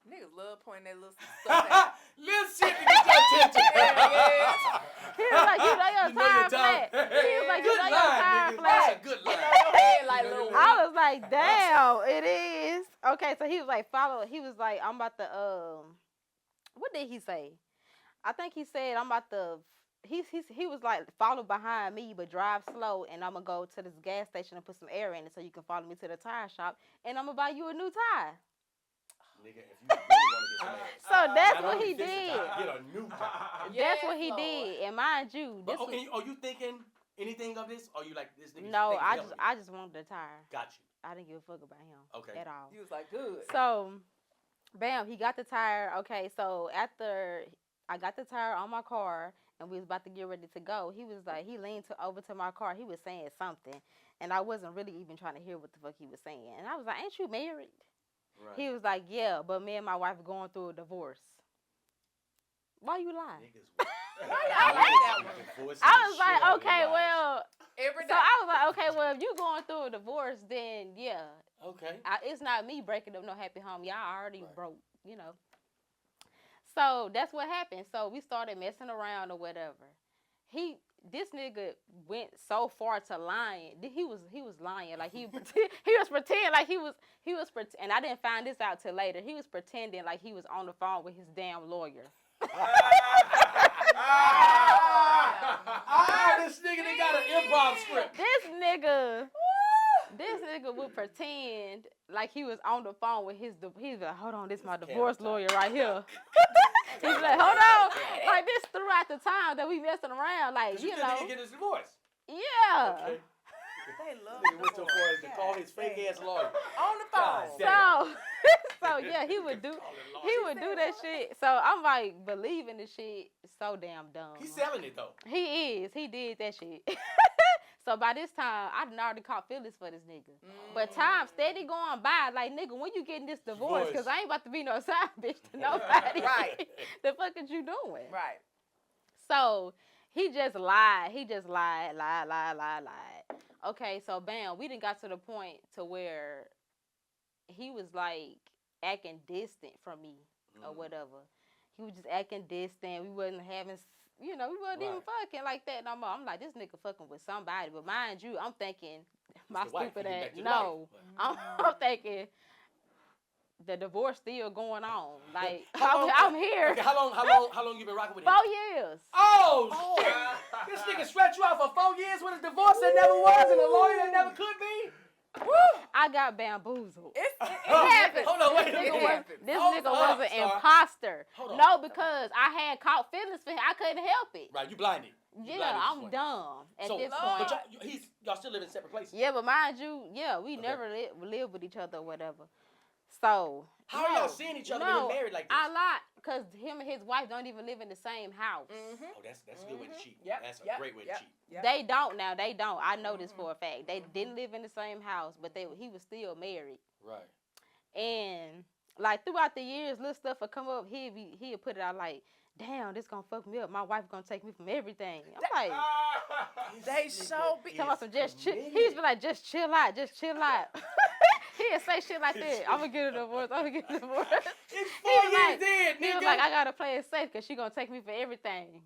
Niggas love pointing that little stuff at. Little shit to get your attention. He was like, you know your You know tire your flat. tire. He was like, you Good know your line, tire nigga. flat. That's a good line. Your head like You know little. your I was like, damn, it is. Okay, so he was like, he was like, I'm about to, what did he say? I think he said, I'm about to, he was like, follow behind me, but drive slow, and I'm going to go to this gas station and put some air in it so you can follow me to the tire shop, and I'm going to buy you a new tire. Nigga, if you really want to get some ass. So that's not what only he fix the did. tire, get a new tire. That's what he Lord. did. And mind you, But, this was, are you thinking anything of this? Or you like this nigga? no, thinking hell of I just wanted the tire. Got you. I didn't give a fuck about him Okay. at all. You was like, good. So, bam, he got the tire. Okay, so after I got the tire on my car and we was about to get ready to go, he was like, he leaned over to my car. He was saying something, and I wasn't really even trying to hear what the fuck he was saying. And I was like, ain't you married? Right. He was like, yeah, but me and my wife going through a divorce. Why you lying? Niggas. I like that one. Divorcing I the was shit like, out of okay, their wives. well, Every so day. I was like, okay, well, if you going through a divorce, then yeah, Okay. it's not me breaking up no happy home. Y'all already Right. broke, you know. So that's what happened. So we started messing around or whatever. This nigga went so far to lying. He was lying. Like he was pretending like he was and I didn't find this out till later. He was pretending like he was on the phone with his damn lawyer. This nigga they got an improv script. This nigga would pretend like he was on the phone with he's like, hold on, this is my divorce lawyer right here. He's like, hold on. Like this throughout the time that we messing around, like, You you think know. he get his divorce? Yeah. Okay. They love Nigga went so divorce. far as to call his fake ass lawyer. On the God phone. damn. So yeah, he would do that shit. So I'm like believing the shit so damn dumb. He's selling it though. He is. He did that shit. So by this time, I done already caught feelings for this nigga. But time steady going by, like, nigga, when you getting this divorce? Because I ain't about to be no side bitch to nobody. Right. The fuck is you doing? Right. So he just lied. Lied. Okay, so bam, we done got to the point to where he was like acting distant from me or whatever. He was just acting distant. We wasn't having, we wasn't even fucking like that no more. I'm like, this nigga fucking with somebody. But mind you, I'm thinking, my the wife, stupid he get ass, back to the no. wife. I'm thinking, the divorce still going on. Like, How long- I'm here. Okay, how long you been rocking with him? 4 years. Oh, shit! This nigga stretched you out for 4 years with a divorce that never was and a lawyer that never could be? Woo! I got bamboozled. It happened. Hold on, wait a This minute. nigga was an Star. imposter. Hold on. No, because I had caught feelings for him. I couldn't help it. Right, you blinded. You blinded Yeah, at this I'm point. dumb at So, this but point. y'all still live in separate places. Yeah, but mind you, we Okay. never lived with each other or whatever. So How are y'all seeing each other when you're married like this? I lied, because him and his wife don't even live in the same house. Oh, that's a good way to cheat. Yep, That's a yep, great way yep. to cheat. Yep. They don't now. They don't. I know this for a fact. They didn't live in the same house, but he was still married. Right. And like throughout the years, little stuff would come up. He'd put it out like, damn, this gonna fuck me up. My wife gonna take me from everything. I'm like, they so be. talking about some just chill. He's be like, just chill out, just chill out. He'd say shit like that. I'm gonna get a divorce. I'm gonna get a divorce. It's 4 years dead, He nigga. was like, I gotta play it safe because she gonna take me for everything.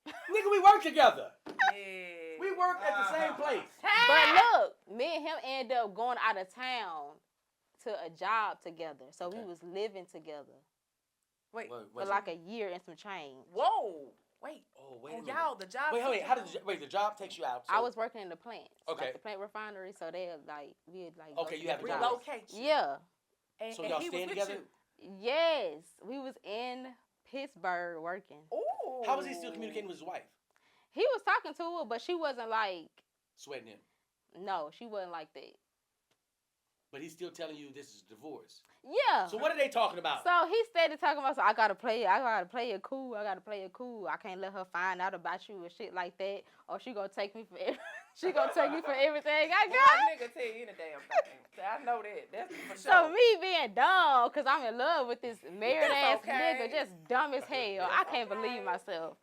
Nigga, we work together. Yeah. We work at the same place. But look, me and him ended up going out of town to a job together. So we was living together Wait. for like a year and some change. Whoa. Wait. Oh, wait a minute. Y'all, the job. Wait, how did the job takes you out? So, I was working in the plant. Okay. Like the plant refinery, so we'd Okay, you have a job. relocate you. Yeah. And, So and y'all he staying was with together? Yes. We was in Pittsburgh working. You. Ooh. How was he still communicating with his wife? He was talking to her, but she wasn't like, Sweating him. no, she wasn't like that. But he's still telling you this is divorce. Yeah. So what are they talking about? So he started talking about, so I gotta play it cool. I can't let her find out about you and shit like that, or she gonna take me for everything I got. Nigga tell you any damn thing. I know that. That's for sure. So me being dumb, cause I'm in love with this married ass okay. nigga, just dumb as hell. I can't believe myself.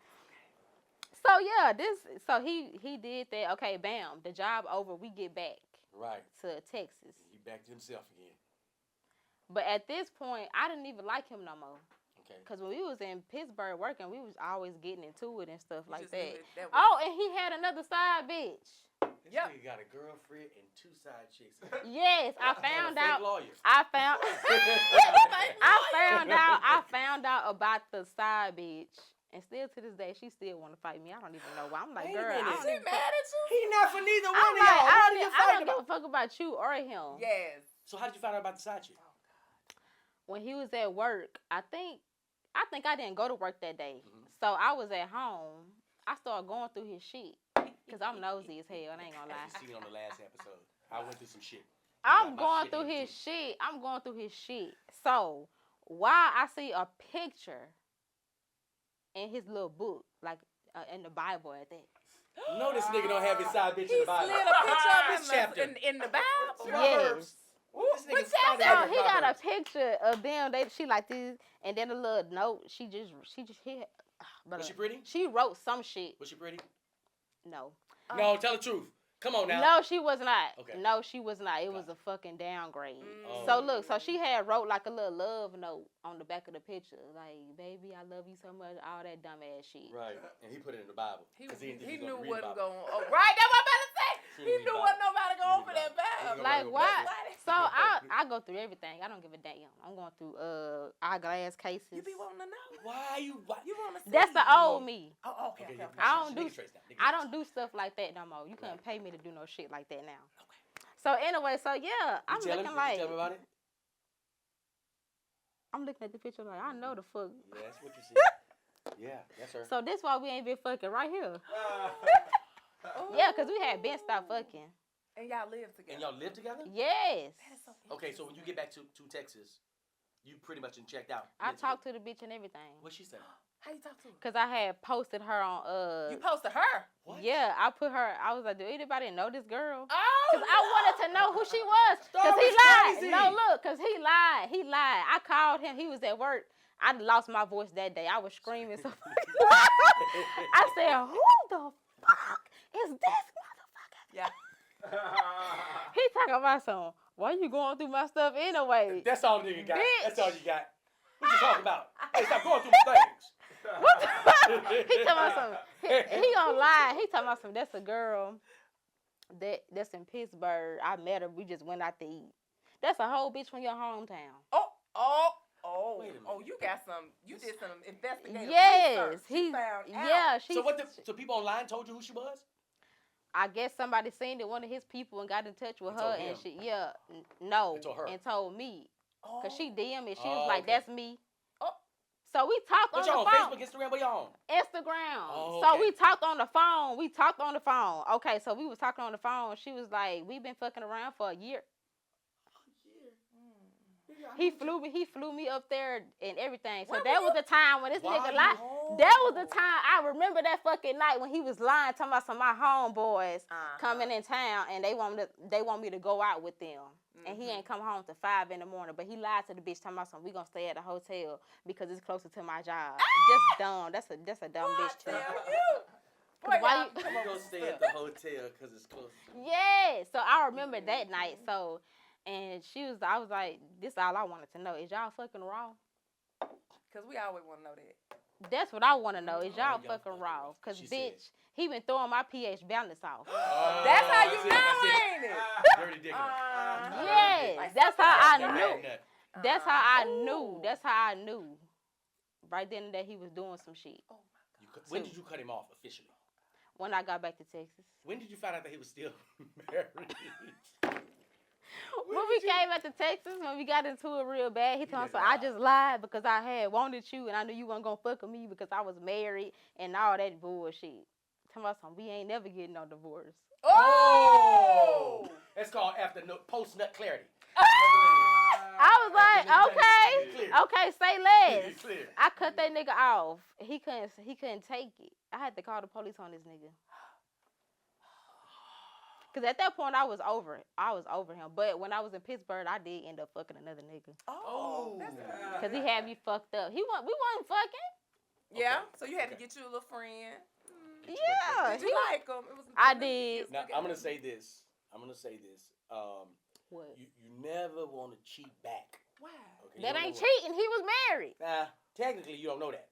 So yeah, he did that. Okay, bam, the job over. We get back Right. to Texas. He back to himself again. But at this point, I didn't even like him no more. Okay. Cause when we was in Pittsburgh working, we was always getting into it and stuff like just that. knew that was- Oh, and he had another side bitch. This Yep. nigga got a girlfriend and 2 side chicks. Yes, I found out. Lawyer. I found out about the side bitch. And still to this day, she still want to fight me. I don't even know why. I'm like, Wait a girl, I minute. don't Is he even mad at you? He not for neither one I'm of like, y'all. What are you I fighting don't give a about? fuck about you or him. Yes. So how did you find out about the side chick? When he was at work, I think I didn't go to work that day. Mhm. So I was at home. I started going through his shit. Because I'm nosy as hell. I ain't gonna lie. As you seen on the last episode, I went through some shit. I'm got my going shit through in his too. shit. I'm going through his shit. So why I see a picture in his little book, like in the Bible at that. No, this nigga don't have his side bitch in the Bible. Slid a picture of This chapter. in the Bible. Yes. This nigga What started chapter? out So in he got a Proverbs. picture of them. She like this, and then a little note. She Was she pretty? She wrote some shit. Was she pretty? No. No, tell the truth. Come on now. No, she was not. Okay. No, she was not. It was a fucking downgrade. Oh. So look, so she had wrote like a little love note on the back of the picture, like, "Baby, I love you so much," all that dumb ass shit. Right, and he put it in the Bible. He 'cause didn't think he was knew gonna read wasn't the Bible. going. Oh, right, that's what I'm about to say. He He didn't knew read wasn't the Bible. nobody He going didn't for read that the Bible. Bible. Like Go why? back. So I go through everything. I don't give a damn. I'm going through eyeglass cases. You be wanting to know. Why you? You want to see? That's the old me. Oh, okay. Okay, Okay. yeah, I don't do- nigga trace now, nigga I trace. don't do stuff like that no more. You couldn't Right. pay me to do no shit like that now. So anyway, so yeah, I'm You tell him? looking Did like you tell him about it? I'm looking at the picture like I know the fuck. Yeah, that's what you said. Yeah, that's her. So this why we ain't been fucking right here. Yeah, cause we had been stopped fucking. And y'all live together. And y'all live together? Yes. That is so Okay, so when you get back to Texas, you pretty much done checked out. I mentally. talked to the bitch and everything. What'd she say? How you talk to her? Cause I had posted her on You posted her. What? Yeah, I put her. I was like, do anybody know this girl? Oh. Cause I wanted to know who she was. Star Cause he was lied. crazy. No, look, cause he lied. He lied. I called him. He was at work. I lost my voice that day. I was screaming so. I said, "Who the fuck is this motherfucker?" Yeah. He talking about some. Why you going through my stuff anyway? That's all nigga got. Bitch. That's all you got. What you talking about? Hey, stop going through my things. What the fuck? He talking about some. He gonna lie. He talking about some. That's a girl. That's in Pittsburgh. I met her. We just went out to eat. That's a whole bitch from your hometown. Wait a minute. Oh, you got some. You did some investigative Yes, research. You he. found out. Yeah, she. So people online told you who she was? I guess somebody seen it, one of his people, and got in touch with And her, told and him. she, no, And told her. and told me, cause she DM it. She Oh, was like, okay. "That's me." Oh. So we talked on What the y'all on phone. Facebook, Instagram? What y'all on? Instagram. Oh, So okay. we talked on the phone. Okay, so we was talking on the phone. She was like, "We've been fucking around for a year." He flew me up there and everything. So Where that were was the time when this Why nigga you- lied. That was the time I remember that fucking night when he was lying, talking about some of my homeboys coming in town and they want me to go out with them. And he ain't come home till 5 in the morning. But he lied to the bitch talking about something. We gonna stay at a hotel because it's closer to my job. Just dumb. That's a dumb bitch too. Boy, Why y'all you- come You up gonna with stay stuff. at the hotel because it's close. Yeah. So I remember that night. So, and I was like, this all I wanted to know. Is y'all fucking raw? Cause we always want to know that. That's what I want to know. Is Oh, y'all y'all fucking fucking raw? raw. Cause She bitch, said. he been throwing my pH balance off. That's how you know, ain't it? Dirty dick. Yes, that's how I knew. That's how I knew. Ooh. That's how I knew. Right then and there, he was doing some shit. Oh When did you cut him off officially? When I got back to Texas. When did you find out that he was still married? When we came back to Texas, when we got into it real bad, he told me, I just lied because I had wanted you and I knew you weren't going to fuck with me because I was married and all that bullshit. Tell me something, we ain't never getting no divorce. Oh! That's called post-nut clarity. I was like, okay, say less. Clear. I cut that nigga off. He couldn't take it. I had to call the police on this nigga. Cause at that point I was over it. I was over him. But when I was in Pittsburgh, I did end up fucking another nigga. Oh, that's good. Cause he had me fucked up. We wasn't fucking. Yeah, so you had to get you a little friend. Yeah, Did you like him? It was I did. Now I'm gonna say this. What? You never want to cheat back. Why? Okay, That you ain't don't know cheating. He was married. Nah, technically you don't know that.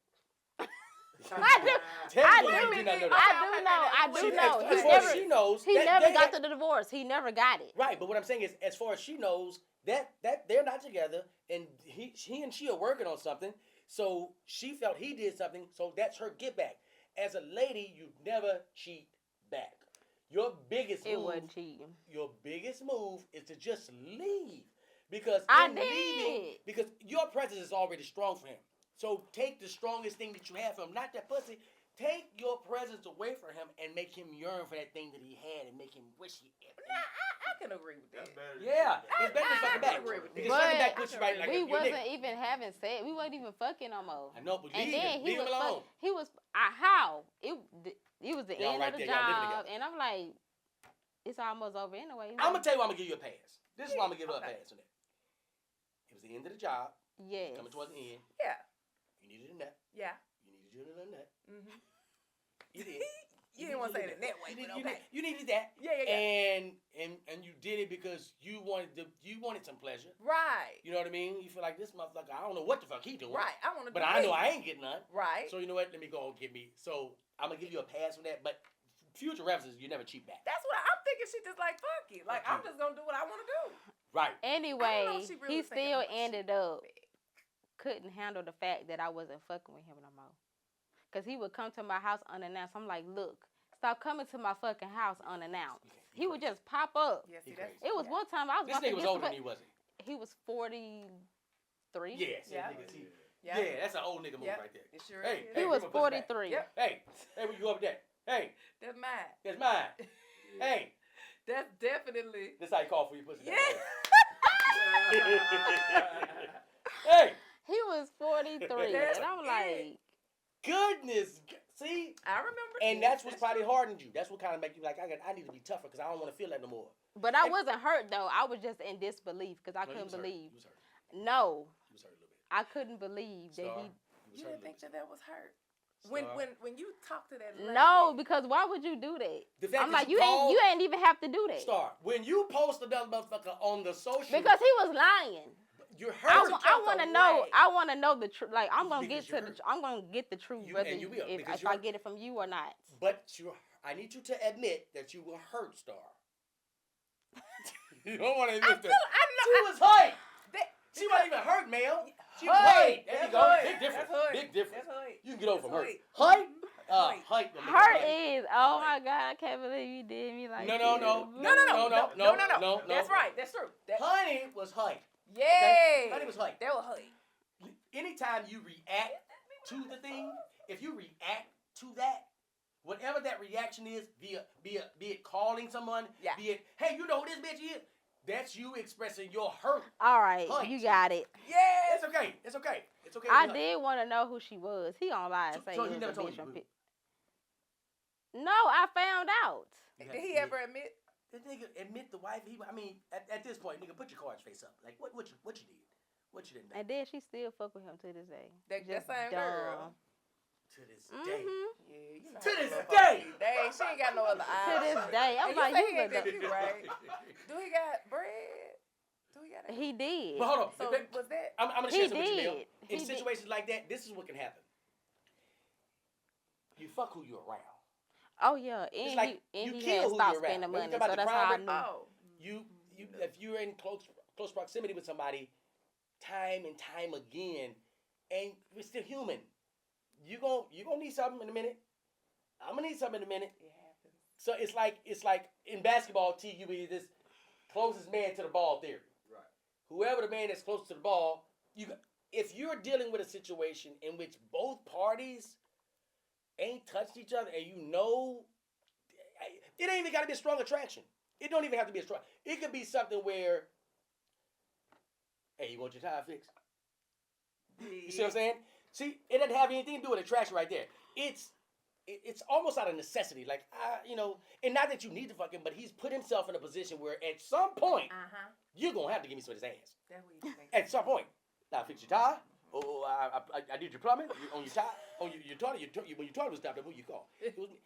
I do. Technically, I you do not know that. I do know. As far as she knows, He that- never that- got the divorce. He never got it. Right, but what I'm saying is, as far as she knows, that they're not together, and he and she are working on something. So she felt he did something, so that's her get back. As a lady, you never cheat back. Your biggest It move, wasn't cheating. your biggest move is to just leave, because I in leaving, did. because your presence is already strong for him. So take the strongest thing that you have for him, not that pussy. Take your presence away from him and make him yearn for that thing that he had and make him wish he had. I can agree with that. Yeah, it's better than fucking back. agree with that. Because fucking back puts you right like we a wasn't nigga. even having sex. We wasn't even fucking no more. I know, but And leave then him. Leave him alone. he was how it was the Y'all end right of the there, y'all living job, together. and I'm like, it's almost over anyway. I'm gonna tell you why I'm gonna give you a pass. This is why I'm gonna give her a pass on that. It was the end of the job. Yes. Coming towards the end. Yeah. You needed a nut. Yeah. You needed you a little nut. Mm-hmm. You did. You didn't want to say it in that way, but okay. You needed that. Yeah. And you did it because you wanted some pleasure. Right. You know what I mean? You feel like this motherfucker, I don't know what the fuck he doing. Right. I want to. But I know I ain't getting none. Right. So you know what? Let me go and get me. So I'm gonna give you a pass on that. But future references, you never cheat back. That's what I'm thinking. She just like fuck it. Like I'm just gonna do what I want to do. Right. I Anyway, don't know if she really he thinking still about shit. ended up couldn't handle the fact that I wasn't fucking with him no more. Cause he would come to my house unannounced. I'm like, look, stop coming to my fucking house unannounced. He would just pop up. Yeah, see, He that's, crazy. It was one time I was This about to nigga was get older than somebody- he, wasn't He was 43. he? Yes. Yeah. Yeah, that's an old nigga move right there. It sure Hey, is. He hey, was bring my pussy back. 43. Yep. Hey, where you go up there? Hey, That's mine. that's mine. Hey, That's definitely. this how you call for your pussy. Yeah. Hey, He was 43. That's and I'm it. like, goodness. See? I remember. And that's what's probably hardened you. That's what kind of make you like, I need to be tougher because I don't want to feel that no more. but I wasn't hurt though. I was just in disbelief because I No, you couldn't was hurt. believe. You was hurt. No, You was hurt a little bit. I couldn't believe that Star, he. you was You hurt a didn't think little that was hurt. Star. When you talk to that lady. No, because why would you do that? The fact I'm that like, you ain't even have to do that. Star, when you post another motherfucker on the social, Because he was lying. you're hurt. I want to know. away. I want to know the truth. Like I'm gonna Because get to you're the. hurt. I'm gonna get the truth You- whether and you will, because if you're I hurt. get it from you or not. But I need you to admit that you were hurt, Star. You don't want to admit that. I know. She was hurt. That- She wasn't even hurt, Mel. She was Hood. hurt. There you That's go. hood. Big difference. That's hood. Big difference. That's hood. You can get over from hurt. That's Height? Hood. Height. Hurt is. Oh my God! I can't believe you did me like No. this. No. That's right. That's true. Honey was height. Yay. Honey was height. That was hood. Anytime you react to the thing, if you react to that, whatever that reaction is, be it calling someone, Yeah. be it, hey, you know who this bitch is? That's you expressing your hurt. All right, Hunt. you got it. Yes. It's okay. It's okay. It's okay. I Hunt. did want to know who she was. He gonna lie and say So he he was never a told bitch you from who? Pitt. No, I found out. Did he ever admit? The nigga admit the wife. I mean, at this point, nigga, put your cards face up. Like, what you did? What you done done? And then she still fuck with him to this day. That Just same girl. To this day. Yeah, you know. To this day. Dang, she ain't got no other To eyes. this day, I'm And like, you say you he ain't that look. cute, right? Do he got bread? Do he got that? He did. But hold on. So was that? I'm gonna He share something with you, Mel. did. In He did. situations like that, this is what can happen. You fuck who you're around. Oh yeah, It's and like he you had kill who stopped you're around. spending When we money, talk about so the that's crime how I rate, knew. Oh. You if you're in close proximity with somebody, time and time again, and we're still human. You gonna need something in a minute. I'm gonna need something in a minute. It happens. So it's like in basketball, you be this closest man to the ball theory. Right. Whoever the man that's close to the ball, if you're dealing with a situation in which both parties ain't touched each other, and you know, it ain't even got to be a strong attraction. It don't even have to be a strong. It could be something where, hey, you want your tire fixed? You see what I'm saying? See, it doesn't have anything to do with attraction right there. It's almost out of necessity. Like, and not that you need to fuck him, but he's put himself in a position where at some point, you're going to have to give me some of his ass. That's what you think. At some point. Now, fix your tire. Oh, I did your plumbing. On your tire. On your toilet. When your toilet was stopped, who you call? It was me.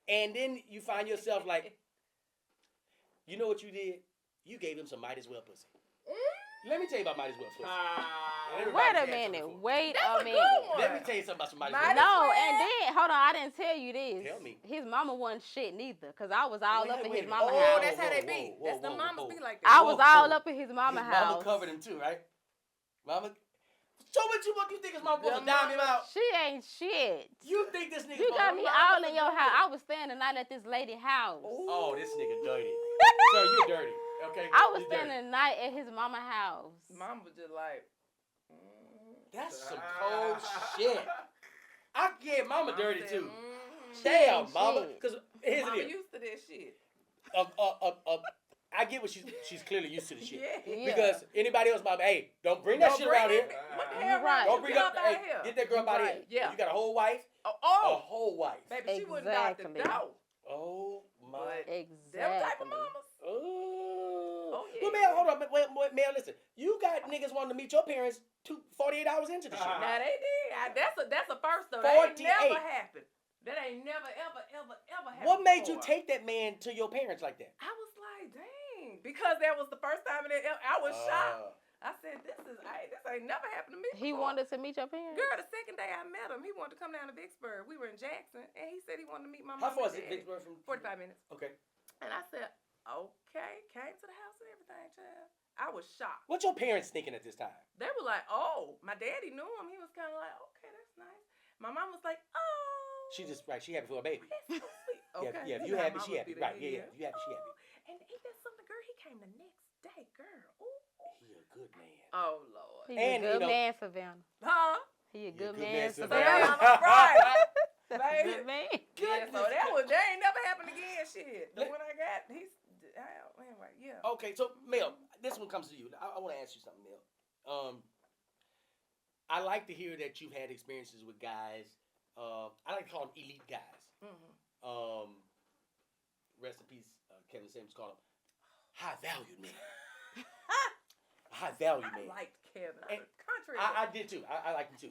And then you find yourself like, you know what you did? You gave him some might as well pussy. Let me tell you about might as well pussy. Wait a minute. Wait That's a a minute. good one. Let me tell you something about some might as Might well. No, well. and then hold on, I didn't tell you this. Tell me. His mama wasn't shit neither, cause I was all up in Wait his a mama minute. Oh, house. that's how they Whoa, be. whoa, That's the whoa, mamas whoa. be like that. I was all Whoa. up in his mama His house. mama covered him too, right? Mama. So what you think his mama supposed to dime him out? She ain't shit. You think this nigga You got supposed me to- all in your house. I was staying the night at this lady's house. Oh, this nigga dirty. Sir, you're dirty. Okay? I was You're spending dirty. the night at his mama house. Mom was just like, That's some cold shit. I get mama dirty said, too. mm-hmm. Damn, ain't mama. shit. Because here's the Mama deal. used to that shit. I get what she's clearly used to the shit. Yeah. Because anybody else might be, hey, don't bring that Don't shit bring around it. here. What the hell, Right. Don't bring Get up, out hey, of here. get that girl out of here. Right. Yeah. You got a whole wife? A Oh, whole wife. baby, she wouldn't knock the Exactly. door. Oh my. But Exactly. them type of mamas. Oh. yeah. Well, Mel, hold on. Wait, Mel, listen. You got niggas wanting to meet your parents 48 hours into the shit. Now they did. That's a first though. 48. That ain't never happened. That ain't never ever happened. What made you before. take that man to your parents like that? I was like, dang, because that was the first time I was shocked. I said, this ain't never happened to me. He before. wanted to meet your parents? Girl, the second day I met him, he wanted to come down to Vicksburg. We were in Jackson, and he said he wanted to meet my mom. How far is and it, daddy. Vicksburg, from? 45 minutes. Okay. And I said, okay. Came to the house and everything, child. I was shocked. What your parents thinking at this time? They were like, oh, my daddy knew him. He was kind of like, okay, that's nice. My mom was like, oh. She happy for a baby. That's so sweet. Okay. Yeah, if You you know happy, how she mamas happy. be Right, the yeah, hell. you happy, she happy. And ain't that something, girl? He came the next day, girl. Ooh. He a good man. Oh, Lord. He And, a good you know- man, Savannah. Huh? He a He good a good man, man, Savannah. Savannah. Right. That's a Baby. good man. Yeah, so that ain't never happened again, shit. The one I got, anyway, yeah. Okay, so Mel, this one comes to you. I want to ask you something, Mel. I like to hear that you've had experiences with guys. I like to call them elite guys. Mm-hmm. Rest in peace, Kevin Samuels called him high value men. High value I men. liked Kevin. And Contrary. I did too. I like him too.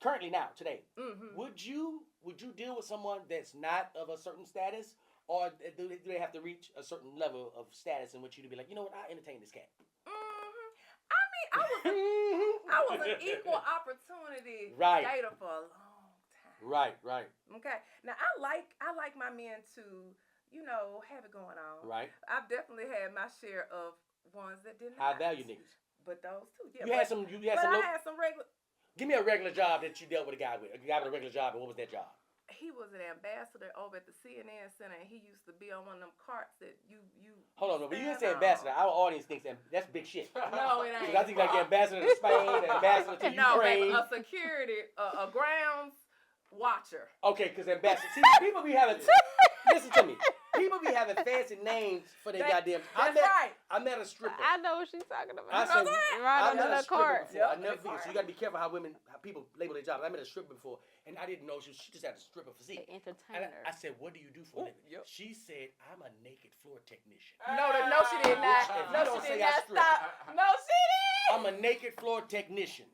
Currently now, today, Mm-hmm. would you deal with someone that's not of a certain status, or do they have to reach a certain level of status in which you to be like, you know what, I entertain this cat? Mm-hmm. I mean, I was an equal opportunity Right. dater for a long time. Right. Okay. Now I like my men to, have it going on. Right. I've definitely had my share of ones that didn't. High value niggas. But those two, yeah. You had some. I had some regular. Give me a regular job that you dealt with a guy with. A guy with a regular job, and what was that job? He was an ambassador over at the CNN Center, and he used to be on one of them carts that you. Hold on, but you didn't stand say on. ambassador. Our audience thinks that's big shit. No, it ain't. Because I think like the ambassador to Spain, the ambassador to No, Ukraine. baby, a security, a grounds watcher. Okay, because ambassador. See, people be having Listen to me. People be having fancy names for their goddamn. That's right. I met a stripper. I know what she's talking about. I said, right I met under a the stripper cart. before. I Yep, never the forget. So you gotta be careful how people label their jobs. I met a stripper before, and I didn't know she just had a stripper physique. An And entertainer. I said, "What do you do for a living?" Yep. She said, "I'm a naked floor technician." No, she did not. If No, you don't she say did I not strip. stop. No, she did. I'm a naked floor technician.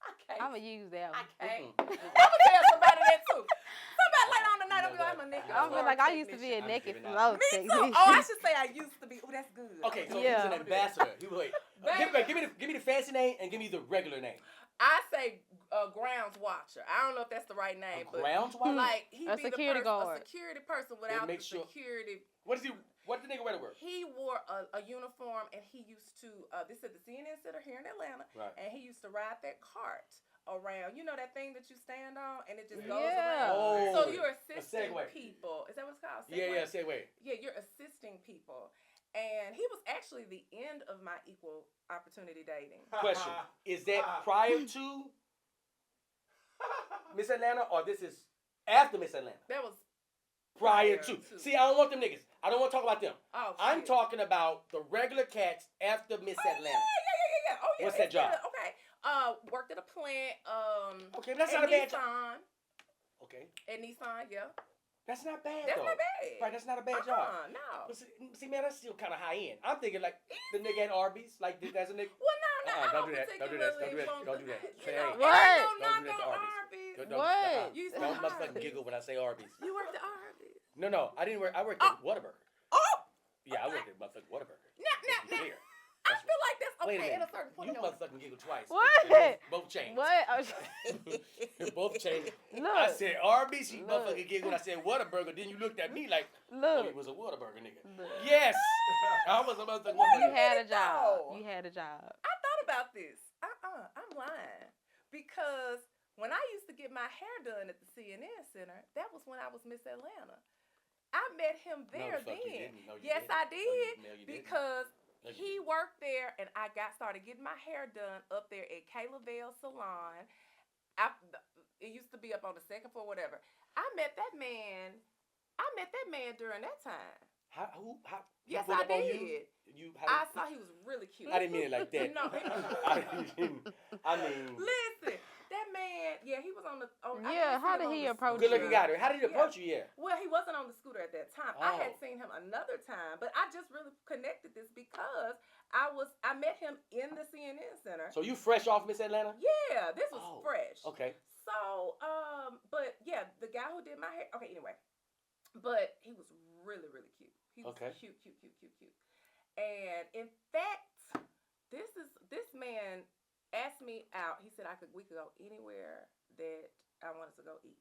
Okay. I'm gonna use that one. I'm gonna tell somebody that too. Somebody later on tonight, I'm like, I'm a naked. I'm floor like, I used to be a technician. naked giving flow up. Me too. technician. Oh, I should say I used to be. Oh, that's good. Okay, so Yeah. he's an ambassador. He wait. Give me the fancy name and give me the regular name. I say grounds watcher. I don't know if that's the right name, but Grounds watcher? like he A be security the person, guard. a security person without make the sure- security. What the nigga wear to work? He wore a uniform, and he used to. This is the CNN Center here in Atlanta, Right. and he used to ride that cart around. You know that thing that you stand on, and it just goes Yeah. around. Oh, So you're assisting Segway. people. Is that what it's called? Yeah, Segway? Segway. Yeah, you're assisting people. And he was actually the end of my equal opportunity dating. Question: Is that prior to Miss Atlanta, or this is after Miss Atlanta? That was Prior Prior to. to. See, I don't want them niggas. I don't want to talk about them. oh. I'm shit. talking about the regular cats after Miss Atlanta. Yeah. Oh yeah. What's that it's job? good. Okay. Worked at a plant. Okay, but that's at not a bad job. Nissan. Okay, At Nissan, yeah. that's not bad That's though. not bad. Right, that's not a bad job. No. But see, man, that's still kind of high end. I'm thinking like the nigga at Arby's, like that's a nigga. Well, no, I don't do that. particularly Don't do that. want Say, you know, hey, What? ain't no Don't knock do that to on Arby's. Arby's. What? You used to Don't work at motherfucking Arby's. giggle when I say Arby's. You worked at Arby's. No, I didn't work. I worked at Whataburger. Oh, Yeah, I worked at motherfucking Whataburger. now, Let's be clear. I feel like that's Wait a okay at minute. a certain point. You motherfucking giggle twice. What? Both chains. What? Both chains. Look. I said Arby's, you Look. motherfucking giggle. When I said Whataburger, then you looked at me like, oh, Look. you was a Whataburger nigga. Look. Yes. I was a motherfucking You Whataburger. had a No. job. You had a job. I thought about this. I'm lying. Because when I used to get my hair done at the CNN Center, that was when I was Miss Atlanta. I met him there No, the fuck you then. didn't. No, you Yes, didn't. I did. No, you didn't. Because No, you he worked there, and I started getting my hair done up there at Kayla Vale Salon. It used to be up on the second floor, whatever. I met that man during that time. How? He Yes, pulled I up on you? did. How I saw he was really cute. I didn't mean it like that. No, I mean, listen, that man, yeah, he was on the. I Yeah, didn't how see him did on he the approach good looking scooter. guy. How did he approach you? Yeah. Well, he wasn't on the scooter at that time. I had Oh. seen him another time, but I just really connected this because I met him in the CNN Center. So you fresh off Miss Atlanta? Yeah, this was Oh, fresh. Okay. So, but yeah, the guy who did my hair. Okay, anyway, but he was really, really cute. He was Okay. cute. And in fact, this man asked me out. He said we could go anywhere that I wanted to go eat.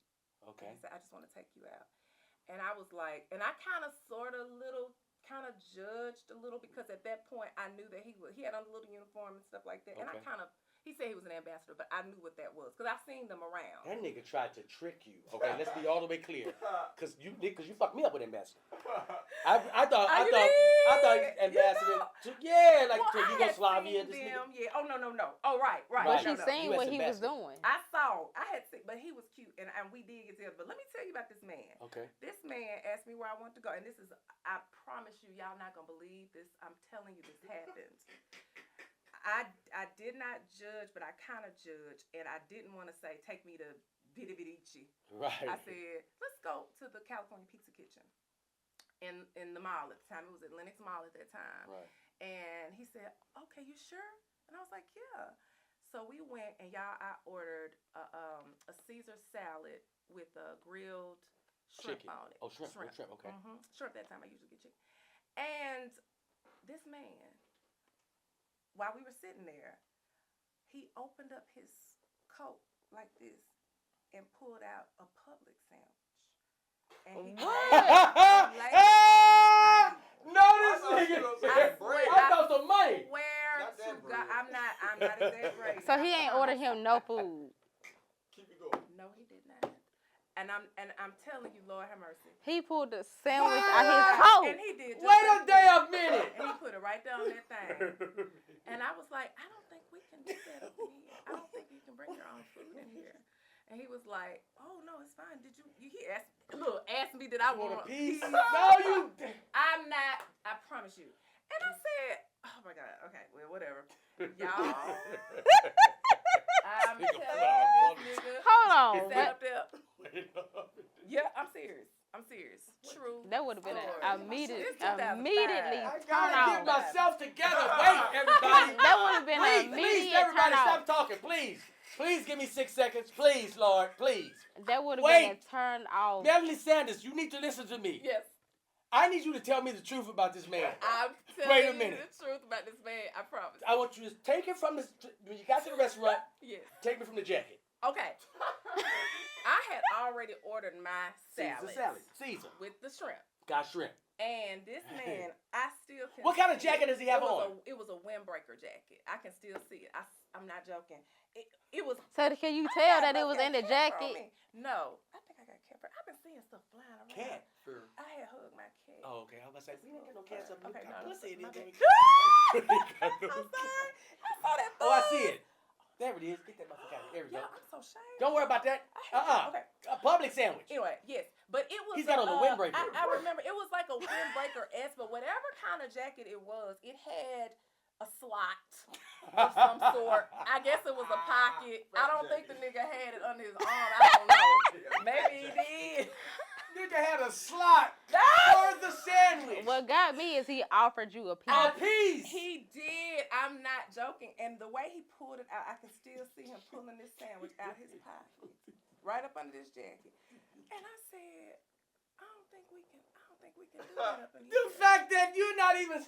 Okay. He said, I just want to take you out. And I was like, and I kind of kind of judged a little because at that point I knew that he had on a little uniform and stuff like that. And I Okay. he said he was an ambassador, but I knew what that was because I've seen them around. That nigga tried to trick you. Okay, let's be all the way clear. Cause you fucked me up with ambassador. I thought ambassador. Like well, to I had Yugoslavia. seen This them, nigga. yeah. Oh no. Oh right. Right. But No, she no. seen US what he was ambassador. doing. I had seen, but he was cute, and we did get together. But let me tell you about this man. Okay. This man asked me where I want to go, and this is, I promise you, y'all not gonna believe this. I'm telling you, this happened. I did not judge, but I kind of judged, and I didn't want to say, take me to Vidi Vidici. Right. I said, let's go to the California Pizza Kitchen in the mall at the time. It was at Lenox Mall at that time. Right. And he said, okay, you sure? And I was like, yeah. So we went, and y'all, I ordered a Caesar salad with a grilled shrimp Chicken. on it. Oh, shrimp. Okay. Shrimp that time. I usually get chicken. And this man, while we were sitting there, he opened up his coat like this and pulled out a Publix sandwich. And he No, this nigga. I thought some money. Where Not to that go? brave. I'm not exaggerating. So he ain't ordered him no food. Keep it going. No, he did not. And I'm telling you, Lord have mercy. He pulled the sandwich What? out his coat. And he did. Just Wait a like damn that. minute. And he put it right down that thing. And I was like, I don't think we can do that up in here. I don't think you can bring your own food in here. And he was like, "Oh no, it's fine. Did you?" He asked me, "Did I You want want a piece? piece?" No, you. I'm not. I promise you. And I said, "Oh my God. Okay, well, whatever, y'all." I'm telling you, this nigga. Hold on. Sat What? up there. Yeah, I'm serious. I'm serious. True. That would have been story. immediately It's 2005. immediately I turn gotta get on. myself together. Wait, everybody. That would have been an Please, immediate everybody, turn stop on. talking. Please give me 6 seconds. Please, Lord, please. That would have Wait. been a turn off. Melanie Sanders, you need to listen to me. Yes. I need you to tell me the truth about this man. I'm Wait a telling you minute. the truth about this man. I promise. I want you to take it from the, when you got to the restaurant, Yes. take me from the jacket. Okay. I had already ordered my salad. Caesar. With the shrimp. Got shrimp. And this man, I still can What kind of see jacket it. does he have It was on? It was a windbreaker jacket. I can still see it. I'm not joking. It was. So can you tell that it was in the cat from jacket? me. No, I think I got cat fur. I've been seeing stuff flying around. Cat fur. I had hugged my cat. Oh, okay. I was about to say, we ain't got no cats up. Okay, no, Pussy in my there. bad. I'm sorry. I saw that. Oh, I bug. see it. There it is. Get that motherfucker out. There we go. Yeah, I'm so ashamed. Don't worry about that. Okay. A public sandwich. Anyway, yes, but it was. He's got on a windbreaker. I remember it was like a windbreaker-esque, but whatever kind of jacket it was, it had a slot of some sort. I guess it was a pocket. I don't think the nigga had it under his arm. I don't know. Maybe he did. Nigga had a slot for the sandwich. What got me is he offered you a piece. A piece. He did. I'm not joking. And the way he pulled it out, I can still see him pulling this sandwich out his pocket, right up under this jacket. And I said, I don't think we can do that up in here. The fact that you're not even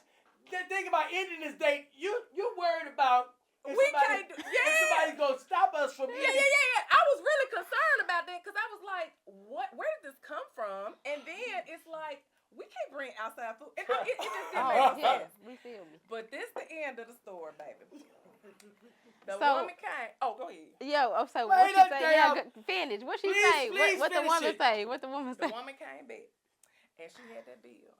thinking about ending this date, you're worried about if We somebody, can't do- if yeah. somebody's gonna stop us from Yeah. ending. I was really concerned about that because I was like, what? Where did this come from? And then it's like, we can't bring outside food. And it just didn't make yeah, sense. we feel me. But this the end of the story, baby. The So- woman came. Oh, go ahead. Yo, I'm so Wait what she a say? damn- Yeah, finish. What she Please, say? please What the finish woman it. say? What the woman The say? woman came back, and she had that bill.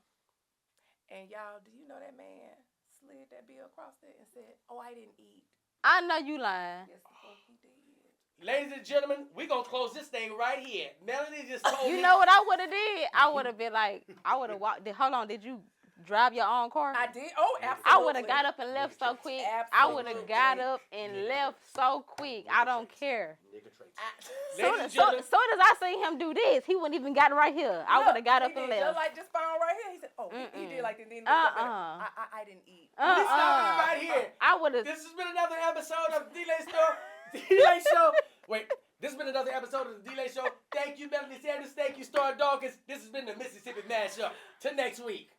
And y'all, do you know that man slid that bill across there and said, "Oh, I didn't eat." I know you lying. Yes, the fuck he did. Ladies and gentlemen, we're gonna close this thing right here. Melanie just told me. You know what I would have did? I would have been like, I would have walked. Hold on, did you drive your own car? I did. Oh, absolutely. I would have got up and left so quick. I would have Absolutely. got up and left so quick. I don't care. Nigga traits. Soon Ladies and as gentlemen, I seen him do this, he wouldn't even got right here. I would have got up he and did left. Just like this phone right here. He said, "Oh, he Mm-mm. did like this." Then he looked up at Uh-uh. her. I didn't eat. we stopping it right here. I would have. This has been another episode of the ItsDLai Store. ItsDLai Show. Wait, this has been another episode of the ItsDLai Show. Thank you, Melanie Sanders. Thank you, Starr Dawkins. This has been the Mississippi MashUP. Till next week.